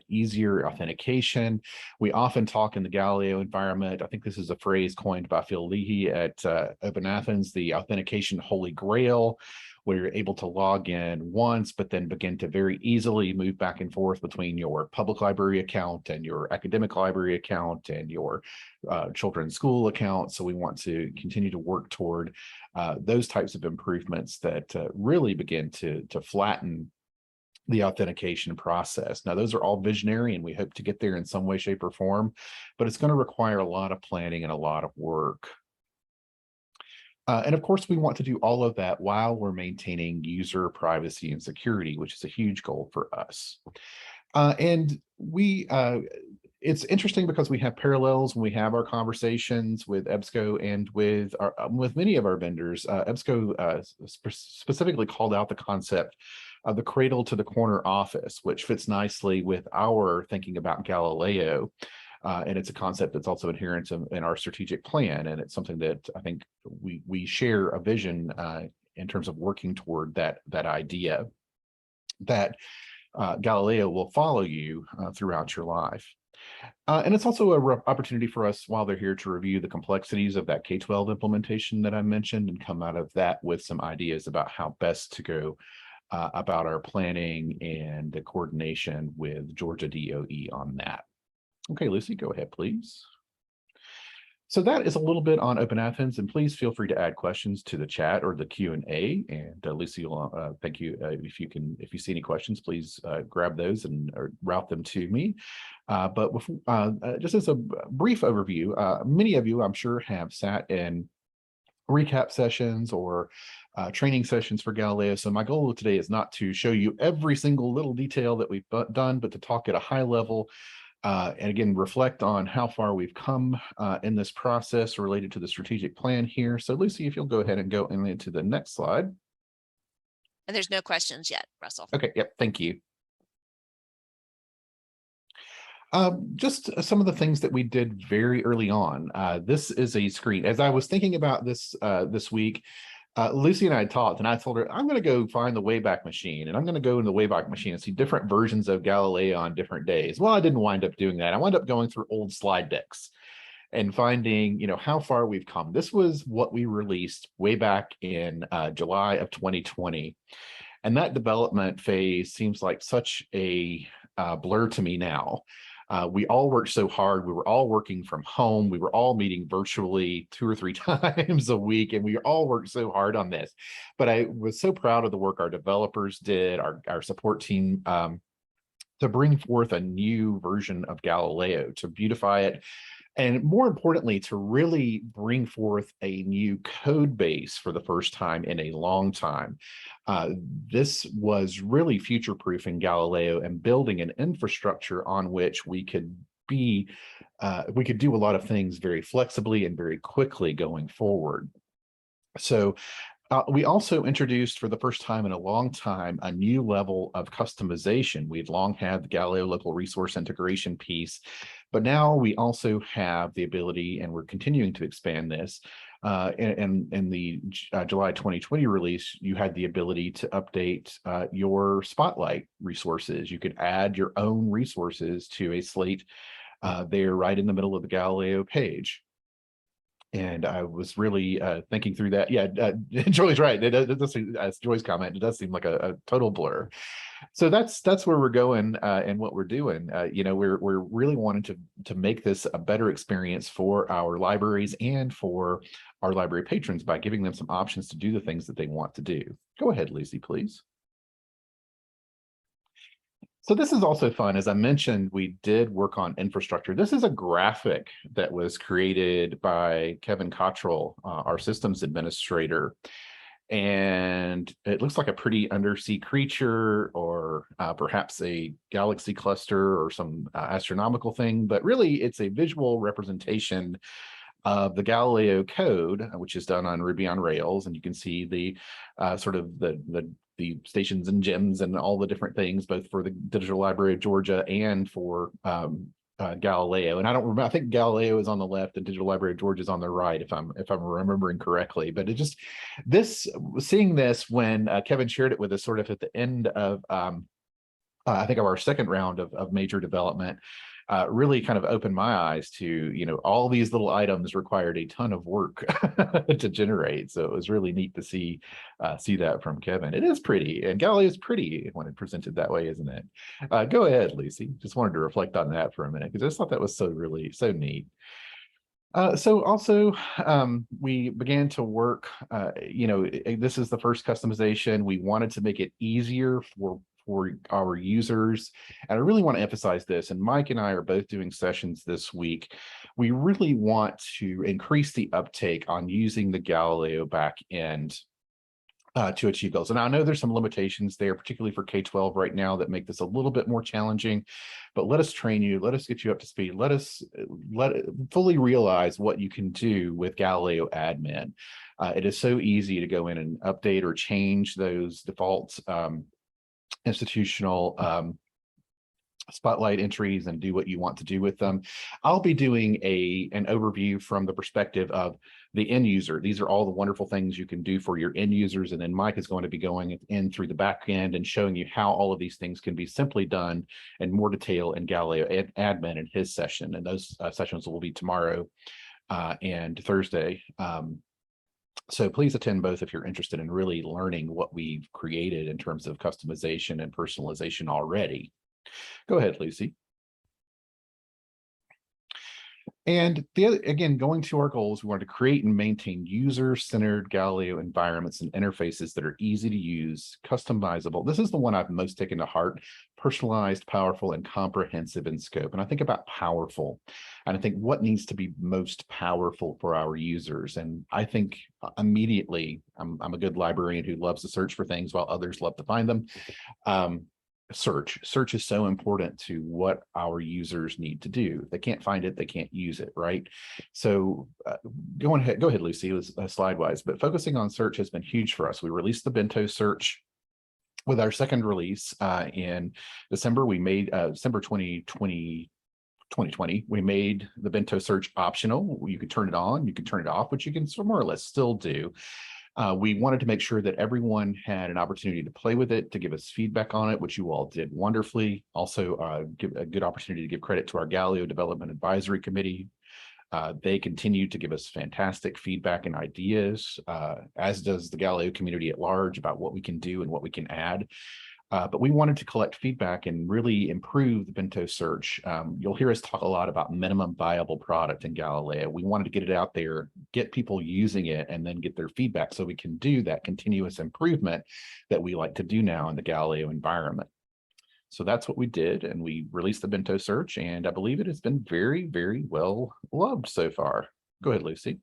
easier authentication. We often talk in the Galileo environment, I think this is a phrase coined by Phil Leahy at Open Athens, the authentication holy grail, where you're able to log in once, but then begin to very easily move back and forth between your public library account and your academic library account and your children's school account. So we want to continue to work toward those types of improvements that really begin to flatten the authentication process. Now, those are all visionary, and we hope to get there in some way, shape, or form, but it's going to require a lot of planning and a lot of work. And of course, we want to do all of that while we're maintaining user privacy and security, which is a huge goal for us. It's interesting because we have parallels when we have our conversations with EBSCO and with many of our vendors. EBSCO specifically called out the concept of the cradle to the corner office, which fits nicely with our thinking about Galileo. And it's a concept that's also inherent in our strategic plan. And it's something that I think we share a vision in terms of working toward that idea that Galileo will follow you throughout your life. And it's also an opportunity for us while they're here to review the complexities of that K-12 implementation that I mentioned and come out of that with some ideas about how best to go about our planning and the coordination with Georgia DOE on that. Okay, Lucy, go ahead, please. So that is a little bit on Open Athens, and please feel free to add questions to the chat or the Q&A. And Lucy, thank you. If you see any questions, please grab those and route them to me. But before, just as a brief overview, many of you, I'm sure, have sat in recap sessions or training sessions for Galileo. So my goal today is not to show you every single little detail that we've done, but to talk at a high level and again, reflect on how far we've come in this process related to the strategic plan here. So Lucy, if you'll go ahead and go into the next slide. And there's no questions yet, Russell. Okay, yep, thank you. Just some of the things that we did very early on. This is a screen. As I was thinking about this this week, Lucy and I talked, and I told her, I'm going to go find the Wayback Machine, and I'm going to go in the Wayback Machine and see different versions of Galileo on different days. Well, I didn't wind up doing that. I wound up going through old slide decks and finding, how far we've come. This was what we released way back in July of 2020. And that development phase seems like such a blur to me now. We all worked so hard. We were all working from home. We were all meeting virtually 2 or 3 times a week, and we all worked so hard on this. But I was so proud of the work our developers did, our support team, to bring forth a new version of Galileo, to beautify it, and more importantly, to really bring forth a new code base for the first time in a long time. This was really future-proofing Galileo and building an infrastructure on which we could do a lot of things very flexibly and very quickly going forward. So we also introduced for the first time in a long time a new level of customization. We've long had the Galileo local resource integration piece, but now we also have the ability, and we're continuing to expand this. In the July 2020 release, you had the ability to update your Spotlight resources. You could add your own resources to a slate there right in the middle of the Galileo page. And I was really thinking through that. Yeah, Joy's right. It does seem, as Joy's comment, it does seem like a total blur. So that's where we're going and what we're doing. We're really wanting to make this a better experience for our libraries and for our library patrons by giving them some options to do the things that they want to do. Go ahead, Lucy, please. So this is also fun. As I mentioned, we did work on infrastructure. This is a graphic that was created by Kevin Cottrell, our systems administrator. And it looks like a pretty undersea creature, or perhaps a galaxy cluster or some astronomical thing, but really it's a visual representation of the Galileo code, which is done on Ruby on Rails. And you can see the sort of the stations and gems and all the different things, both for the Digital Library of Georgia and for Galileo. And I don't remember, I think Galileo is on the left and Digital Library of Georgia is on the right, if I'm remembering correctly. But it just, seeing this when Kevin shared it with us sort of at the end of I think of our second round of major development, really kind of opened my eyes to, all these little items required a ton of work to generate. So it was really neat to see that from Kevin. It is pretty, and Galileo is pretty when it's presented that way, isn't it? Go ahead, Lucy. Just wanted to reflect on that for a minute, because I just thought that was so neat. So also, we began to work, this is the first customization. We wanted to make it easier for our users. And I really want to emphasize this, and Mike and I are both doing sessions this week. We really want to increase the uptake on using the Galileo backend to achieve goals. And I know there's some limitations there, particularly for K-12 right now, that make this a little bit more challenging, but let us train you, let us get you up to speed, let fully realize what you can do with Galileo admin. It is so easy to go in and update or change those default institutional Spotlight entries and do what you want to do with them. I'll be doing an overview from the perspective of the end user. These are all the wonderful things you can do for your end users. And then Mike is going to be going in through the back end and showing you how all of these things can be simply done in more detail in Galileo admin in his session. And those sessions will be tomorrow and Thursday. So please attend both if you're interested in really learning what we've created in terms of customization and personalization already. Go ahead, Lucy. And again, going to our goals, we want to create and maintain user-centered Galileo environments and interfaces that are easy to use, customizable. This is the one I've most taken to heart: personalized, powerful, and comprehensive in scope. And I think about powerful, and I think what needs to be most powerful for our users. And I think immediately, I'm a good librarian who loves to search for things while others love to find them. search. Search is so important to what our users need to do. If they can't find it, they can't use it, right? So go ahead, Lucy, it was slide-wise, but focusing on search has been huge for us. We released the bento search with our second release in December. We made December 2020, we made the bento search optional. You can turn it on, you can turn it off, but you can more or less still do. We wanted to make sure that everyone had an opportunity to play with it, to give us feedback on it, which you all did wonderfully. Also, give a good opportunity to give credit to our GALILEO Development Advisory Committee. They continue to give us fantastic feedback and ideas, as does the GALILEO community at large about what we can do and what we can add. But we wanted to collect feedback and really improve the bento search. You'll hear us talk a lot about minimum viable product in GALILEO. We wanted to get it out there, get people using it, and then get their feedback so we can do that continuous improvement that we like to do now in the GALILEO environment. So that's what we did, and we released the bento search, and I believe it has been very, very well loved so far. Go ahead, Lucy.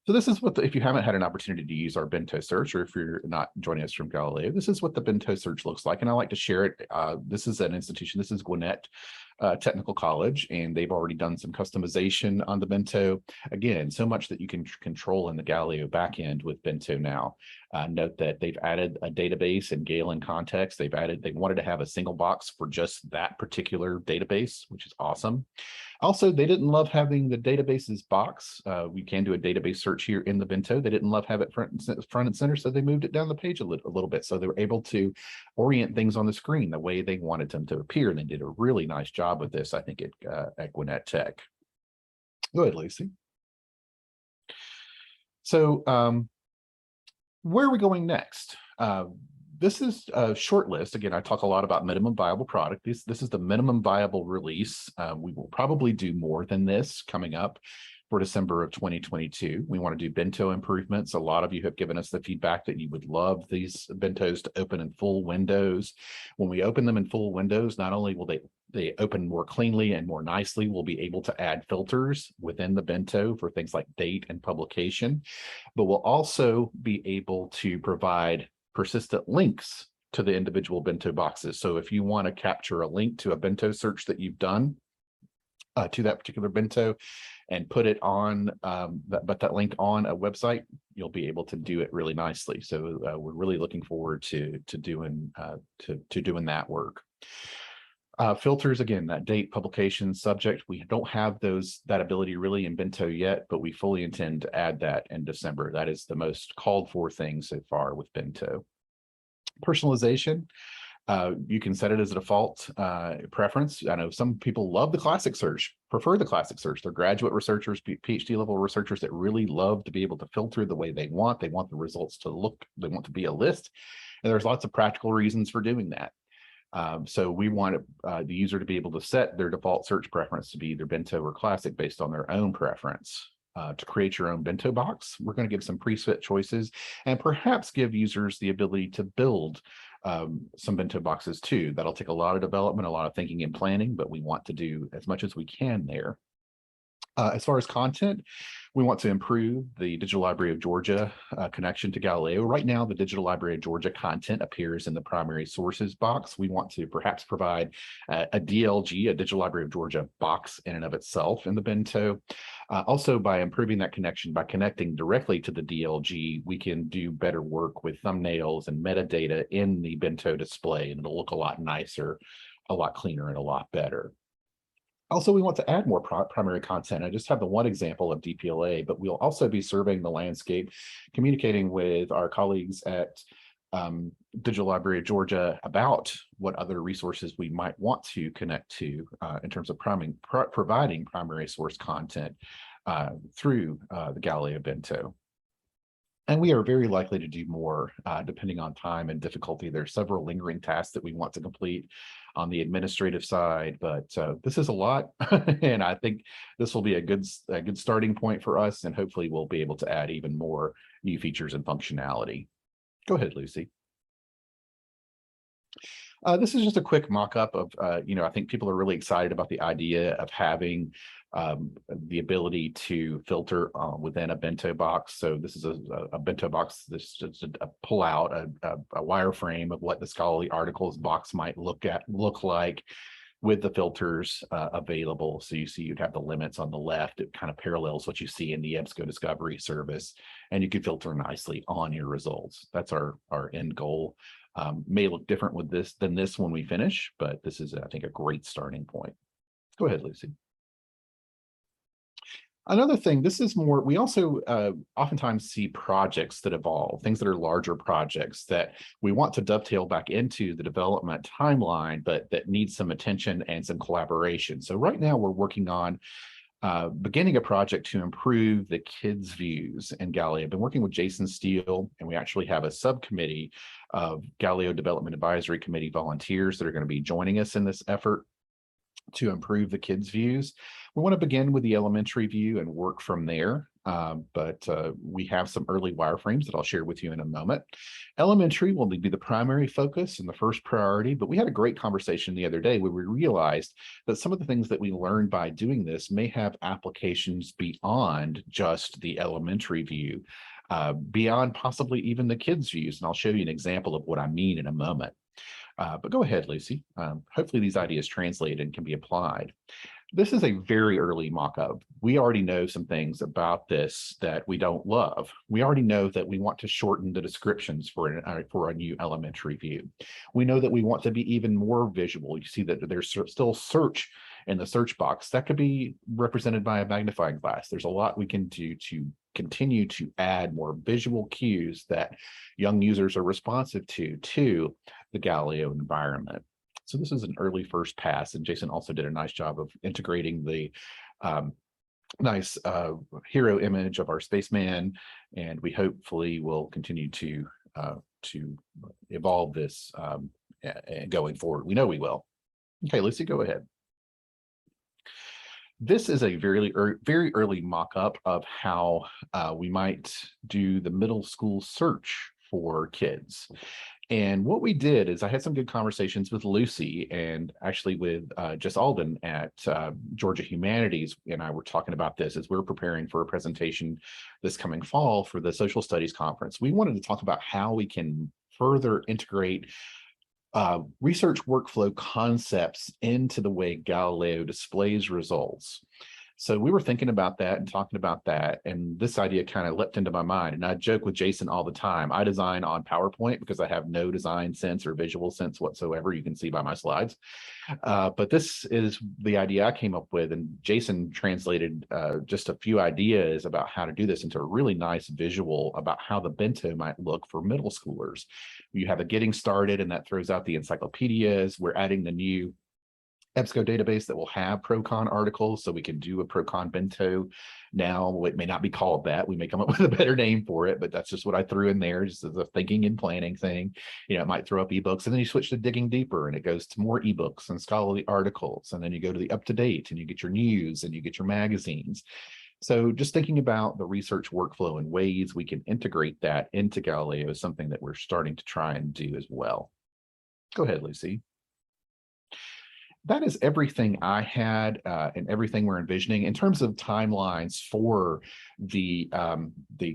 So this is what, if you haven't had an opportunity to use our bento search, or if you're not joining us from GALILEO, this is what the bento search looks like. And I like to share it. This is an institution, this is Gwinnett Technical College, and they've already done some customization on the bento. Again, so much that you can control in the GALILEO backend with bento now. Note that they've added a database in Galen context. They wanted to have a single box for just that particular database, which is awesome. Also, they didn't love having the databases box. We can do a database search here in the bento. They didn't love have it front and center, so they moved it down the page a little bit. So they were able to orient things on the screen the way they wanted them to appear. And they did a really nice job with this, I think, at Gwinnett Tech. Go ahead, Lucy. So where are we going next? This is a short list. Again, I talk a lot about minimum viable product. This is the minimum viable release. We will probably do more than this coming up for December of 2022. We want to do bento improvements. A lot of you have given us the feedback that you would love these bentos to open in full windows. When we open them in full windows, not only will they open more cleanly and more nicely, we'll be able to add filters within the bento for things like date and publication, but we'll also be able to provide persistent links to the individual bento boxes. So if you want to capture a link to a bento search that you've done to that particular bento and put it on that link on a website, you'll be able to do it really nicely. So we're really looking forward to doing that work. Filters, again, that date, publication, subject, we don't have that ability really in bento yet, but we fully intend to add that in December. That is the most called for thing so far with bento. Personalization, you can set it as a default preference. I know some people love the classic search, prefer the classic search. They're graduate researchers, PhD level researchers that really love to be able to filter the way they want. They want the results to look, they want to be a list. And there's lots of practical reasons for doing that. So we want the user to be able to set their default search preference to be either bento or classic based on their own preference. To create your own bento box, we're going to give some preset choices and perhaps give users the ability to build some bento boxes too. That'll take a lot of development, a lot of thinking and planning, but we want to do as much as we can there. As far as content, we want to improve the Digital Library of Georgia connection to GALILEO. Right now, the Digital Library of Georgia content appears in the primary sources box. We want to perhaps provide a DLG, a Digital Library of Georgia box in and of itself in the bento. Also, by improving that connection, by connecting directly to the DLG, we can do better work with thumbnails and metadata in the bento display, and it'll look a lot nicer, a lot cleaner, and a lot better. Also, we want to add more primary content. I just have the one example of DPLA, but we'll also be surveying the landscape, communicating with our colleagues at Digital Library of Georgia about what other resources we might want to connect to in terms of providing primary source content through the GALILEO bento. And we are very likely to do more depending on time and difficulty. There's several lingering tasks that we want to complete on the administrative side, but this is a lot. And I think this will be a good starting point for us. And hopefully we'll be able to add even more new features and functionality. Go ahead, Lucy. This is just a quick mock-up of, I think people are really excited about the idea of having the ability to filter within a bento box. So this is a bento box. This is just a pull out, a wireframe of what the scholarly articles box might look like with the filters available. So you see you'd have the limits on the left. It kind of parallels what you see in the EBSCO Discovery Service, and you can filter nicely on your results. That's our end goal. May look different with this than this when we finish, but this is, I think, a great starting point. Go ahead, Lucy. Another thing, this is more, we also oftentimes see projects that evolve, things that are larger projects that we want to dovetail back into the development timeline, but that need some attention and some collaboration. So right now we're working on beginning a project to improve the kids' views in Galileo. I've been working with Jason Steele, and we actually have a subcommittee of Galileo Development Advisory Committee volunteers that are going to be joining us in this effort to improve the kids' views. We want to begin with the elementary view and work from there, but we have some early wireframes that I'll share with you in a moment. Elementary will be the primary focus and the first priority, but we had a great conversation the other day where we realized that some of the things that we learned by doing this may have applications beyond just the elementary view, beyond possibly even the kids' views. And I'll show you an example of what I mean in a moment. But go ahead, Lucy. Hopefully these ideas translate and can be applied. This is a very early mock-up. We already know some things about this that we don't love. We already know that we want to shorten the descriptions for a new elementary view. We know that we want to be even more visual. You see that there's still search in the search box. That could be represented by a magnifying glass. There's a lot we can do to continue to add more visual cues that young users are responsive to the Galileo environment. So this is an early first pass, and Jason also did a nice job of integrating the nice hero image of our spaceman, and we hopefully will continue to evolve this going forward. We know we will. Okay, Lucy, go ahead. This is a very early mock-up of how we might do the middle school search for kids. And what we did is I had some good conversations with Lucy and actually with Jess Alden at Georgia Humanities, and I were talking about this as we were preparing for a presentation this coming fall for the Social Studies Conference. We wanted to talk about how we can further integrate research workflow concepts into the way Galileo displays results. So we were thinking about that and talking about that, and this idea kind of leapt into my mind. And I joke with Jason all the time. I design on PowerPoint because I have no design sense or visual sense whatsoever. You can see by my slides. But this is the idea I came up with, and Jason translated just a few ideas about how to do this into a really nice visual about how the bento might look for middle schoolers. You have a getting started, and that throws out the encyclopedias. We're adding the new EBSCO database that will have pro-con articles, so we can do a pro-con bento now. It may not be called that. We may come up with a better name for it, but that's just what I threw in there, just as a thinking and planning thing. You know, it might throw up ebooks, and then you switch to digging deeper, and it goes to more ebooks and scholarly articles, and then you go to the up-to-date, and you get your news, and you get your magazines. So just thinking about the research workflow and ways we can integrate that into Galileo is something that we're starting to try and do as well. Go ahead, Lucy. That is everything I had and everything we're envisioning in terms of timelines for the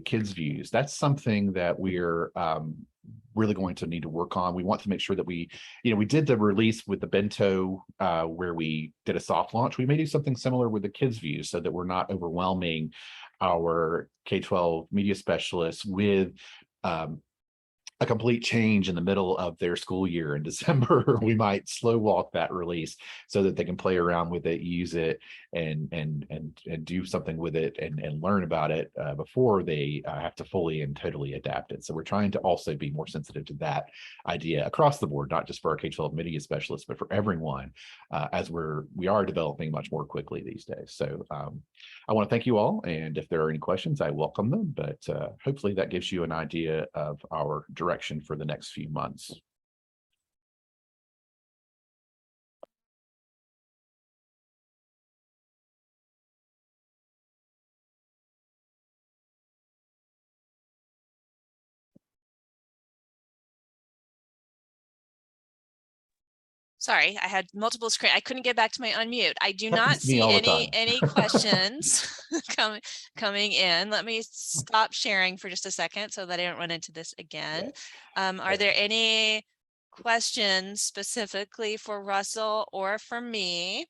kids' views. That's something that we're really going to need to work on. We want to make sure that we did the release with the bento where we did a soft launch. We may do something similar with the kids' views so that we're not overwhelming our K-12 media specialists with a complete change in the middle of their school year in December. We might slow walk that release so that they can play around with it, use it, and do something with it and learn about it before they have to fully and totally adapt it. So we're trying to also be more sensitive to that idea across the board, not just for our K-12 media specialists, but for everyone, as we are developing much more quickly these days. So I want to thank you all, and if there are any questions, I welcome them, but hopefully that gives you an idea of our direction for the next few months. Sorry, I had multiple screen. I couldn't get back to my unmute. I do Happens not to me see all the time. any questions coming in. Let me stop sharing for just a second so that I don't run into this again. Are there any questions specifically for Russell or for me?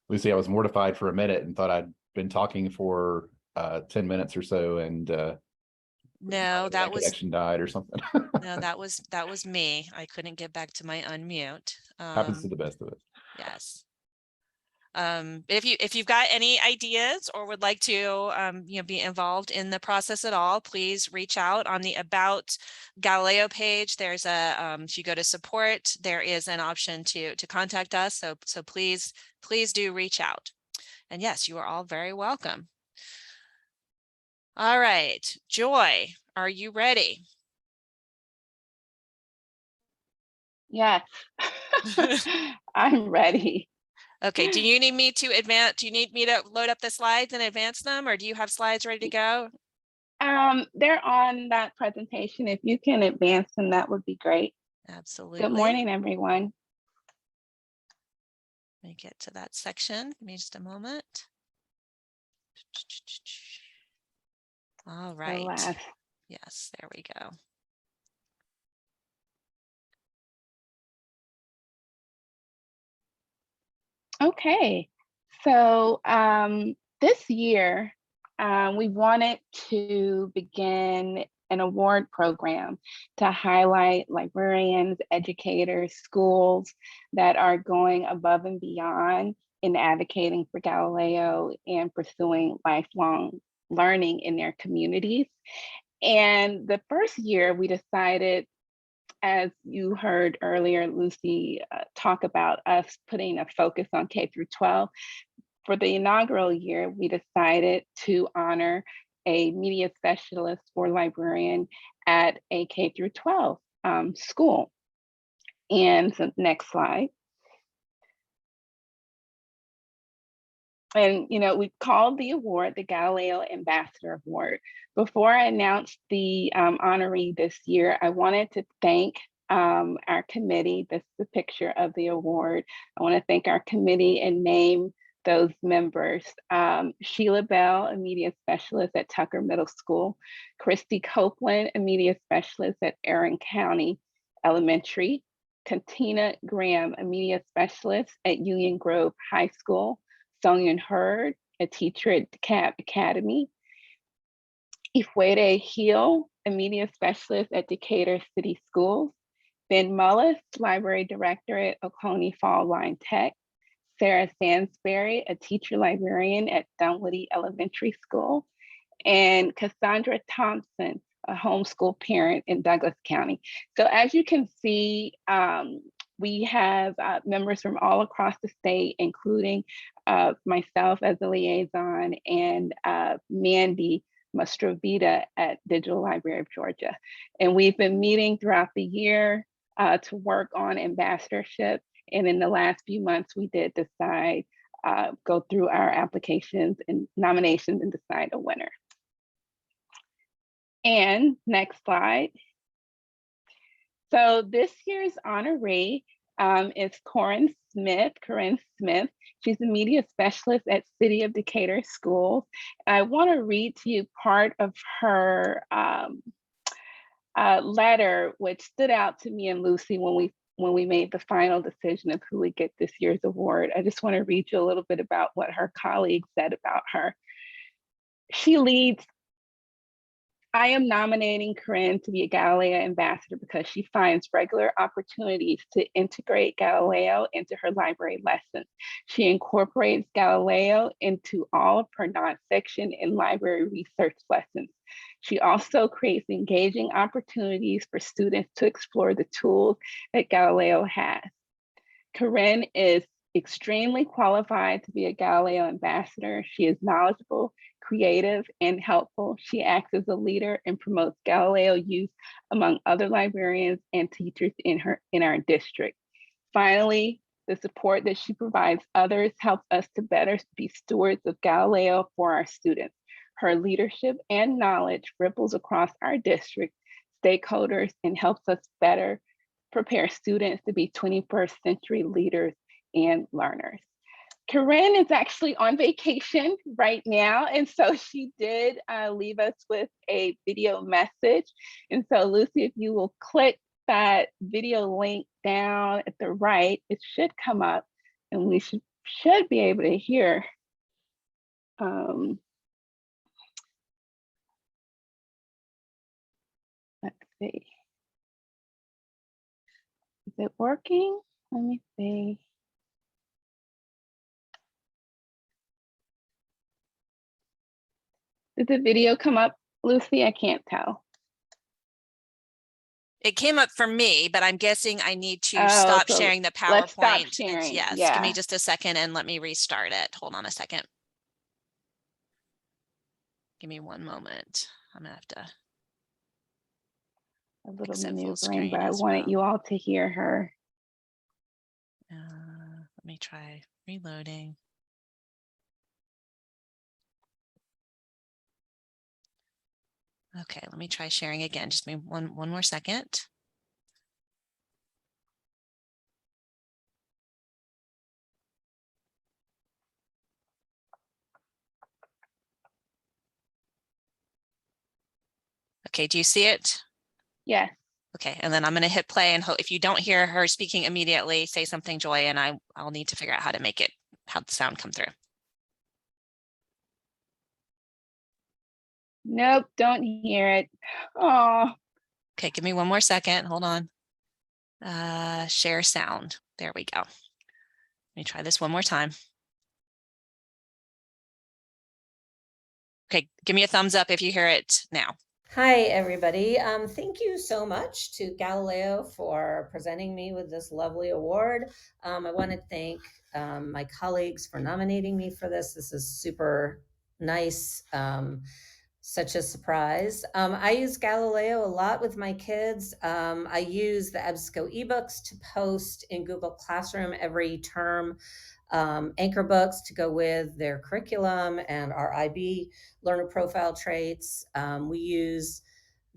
Lucy, I was mortified for a minute and thought I'd been talking for 10 minutes or so, and No, that was connection died or something. no, that was me. I couldn't get back to my unmute. Happens to the best of us. Yes. If you've got any ideas or would like to be involved in the process at all, please reach out on the About Galileo page. There's a if you go to support, there is an option to contact us. So please do reach out. And yes, you are all very welcome. All right, Joy, are you ready? Yes, I'm ready. Okay, do you need me to advance? Do you need me to load up the slides and advance them, or do you have slides ready to go? They're on that presentation. If you can advance them, that would be great. Absolutely. Good morning, everyone. Let me get to that section. Give me just a moment. All right. Yes, there we go. Okay, so this year we wanted to begin an award program to highlight librarians, educators, schools that are going above and beyond in advocating for Galileo and pursuing lifelong learning in their communities. And the first year we decided, as you heard earlier, Lucy talk about us putting a focus on K through 12. For the inaugural year, we decided to honor a media specialist or librarian at a K through 12 school. And so next slide. And, we called the award the Galileo Ambassador Award. Before I announced the honoree this year, I wanted to thank our committee. This is a picture of the award. I want to thank our committee and name those members. Sheila Bell, a media specialist at Tucker Middle School. Christy Copeland, a media specialist at Erin County Elementary. Katina Graham, a media specialist at Union Grove High School. Songyun Hurd, a teacher at DeKalb Academy. Ifwede Hill, a media specialist at Decatur City Schools. Ben Mullis, library director at Oconee Fall Line Tech. Sarah Sansbury, a teacher librarian at Dunwoody Elementary School. And Cassandra Thompson, a homeschool parent in Douglas County. So as you can see, we have members from all across the state, including myself as a liaison and Mandy Mastrovita at Digital Library of Georgia. And we've been meeting throughout the year to work on ambassadorship. And in the last few months, we did decide, go through our applications and nominations and decide a winner. And next slide. So this year's honoree is Corinne Smith. She's a media specialist at City of Decatur Schools. I want to read to you part of her letter, which stood out to me and Lucy when we made the final decision of who would get this year's award. I just want to read you a little bit about what her colleagues said about her. She leads, I am nominating Corinne to be a Galileo ambassador because she finds regular opportunities to integrate Galileo into her library lessons. She incorporates Galileo into all of her nonfiction and library research lessons. She also creates engaging opportunities for students to explore the tools that Galileo has. Corinne is extremely qualified to be a Galileo ambassador. She is knowledgeable, creative, and helpful. She acts as a leader and promotes Galileo use among other librarians and teachers in our district. Finally, the support that she provides others helps us to better be stewards of Galileo for our students. Her leadership and knowledge ripples across our district stakeholders and helps us better prepare students to be 21st century leaders and learners. Corinne is actually on vacation right now, and so she did leave us with a video message. And so Lucy, if you will click that video link down at the right, it should come up and we should be able to hear. Let's see. Is it working? Let me see. Did the video come up, Lucy? I can't tell. It came up for me, but I'm guessing I need to Oh, stop so sharing the PowerPoint. let's stop sharing. Yes, Yeah. give me just a second and let me restart it. Hold on a second. Give me one moment. I'm gonna have to. A little exit full maneuvering, screen but I as wanted well. you all to hear her. Let me try reloading. Okay, let me try sharing again. Just maybe one more second. Okay, do you see it? Yes. Okay, and then I'm going to hit play and hope if you don't hear her speaking immediately, say something, Joy, and I'll need to figure out how to make it, how the sound come through. Nope, don't hear it. Oh. Okay, give me one more second. Hold on. Share sound. There we go. Let me try this one more time. Okay, give me a thumbs up if you hear it now. Hi, everybody. Thank you so much to Galileo for presenting me with this lovely award. I want to thank my colleagues for nominating me for this. This is super nice. Such a surprise. I use Galileo a lot with my kids. I use the EBSCO ebooks to post in Google Classroom every term, anchor books to go with their curriculum and our IB learner profile traits. We use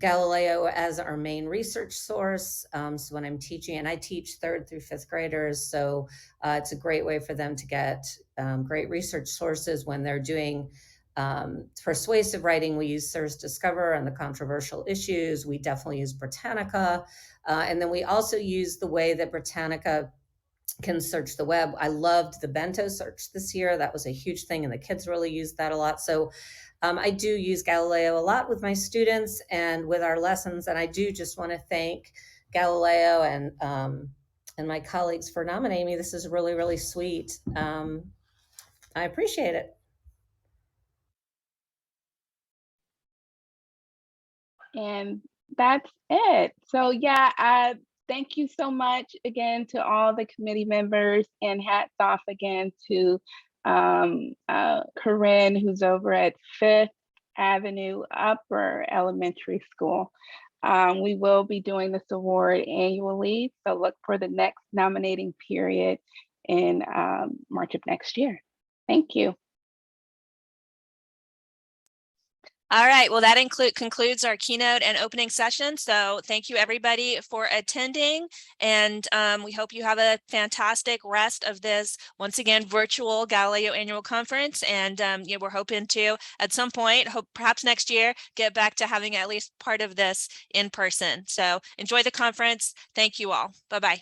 Galileo as our main research source. So when I'm teaching, and I teach 3rd through 5th graders, so it's a great way for them to get great research sources when they're doing persuasive writing. We use Search Discover on the controversial issues. We definitely use Britannica. And then we also use the way that Britannica can search the web. I loved the bento search this year. That was a huge thing, and the kids really used that a lot. So I do use Galileo a lot with my students and with our lessons. And I do just want to thank Galileo and my colleagues for nominating me. This is really, really sweet. I appreciate it. And that's it. So yeah, thank you so much again to all the committee members, and hats off again to Corinne, who's over at 5th Avenue Upper Elementary School. We will be doing this award annually, so look for the next nominating period in March of next year. Thank you. All right, well, that concludes our keynote and opening session. So thank you, everybody, for attending. And we hope you have a fantastic rest of this, once again, virtual Galileo Annual Conference. And we're hoping to, at some point, perhaps next year, get back to having at least part of this in person. So enjoy the conference. Thank you all. Bye-bye.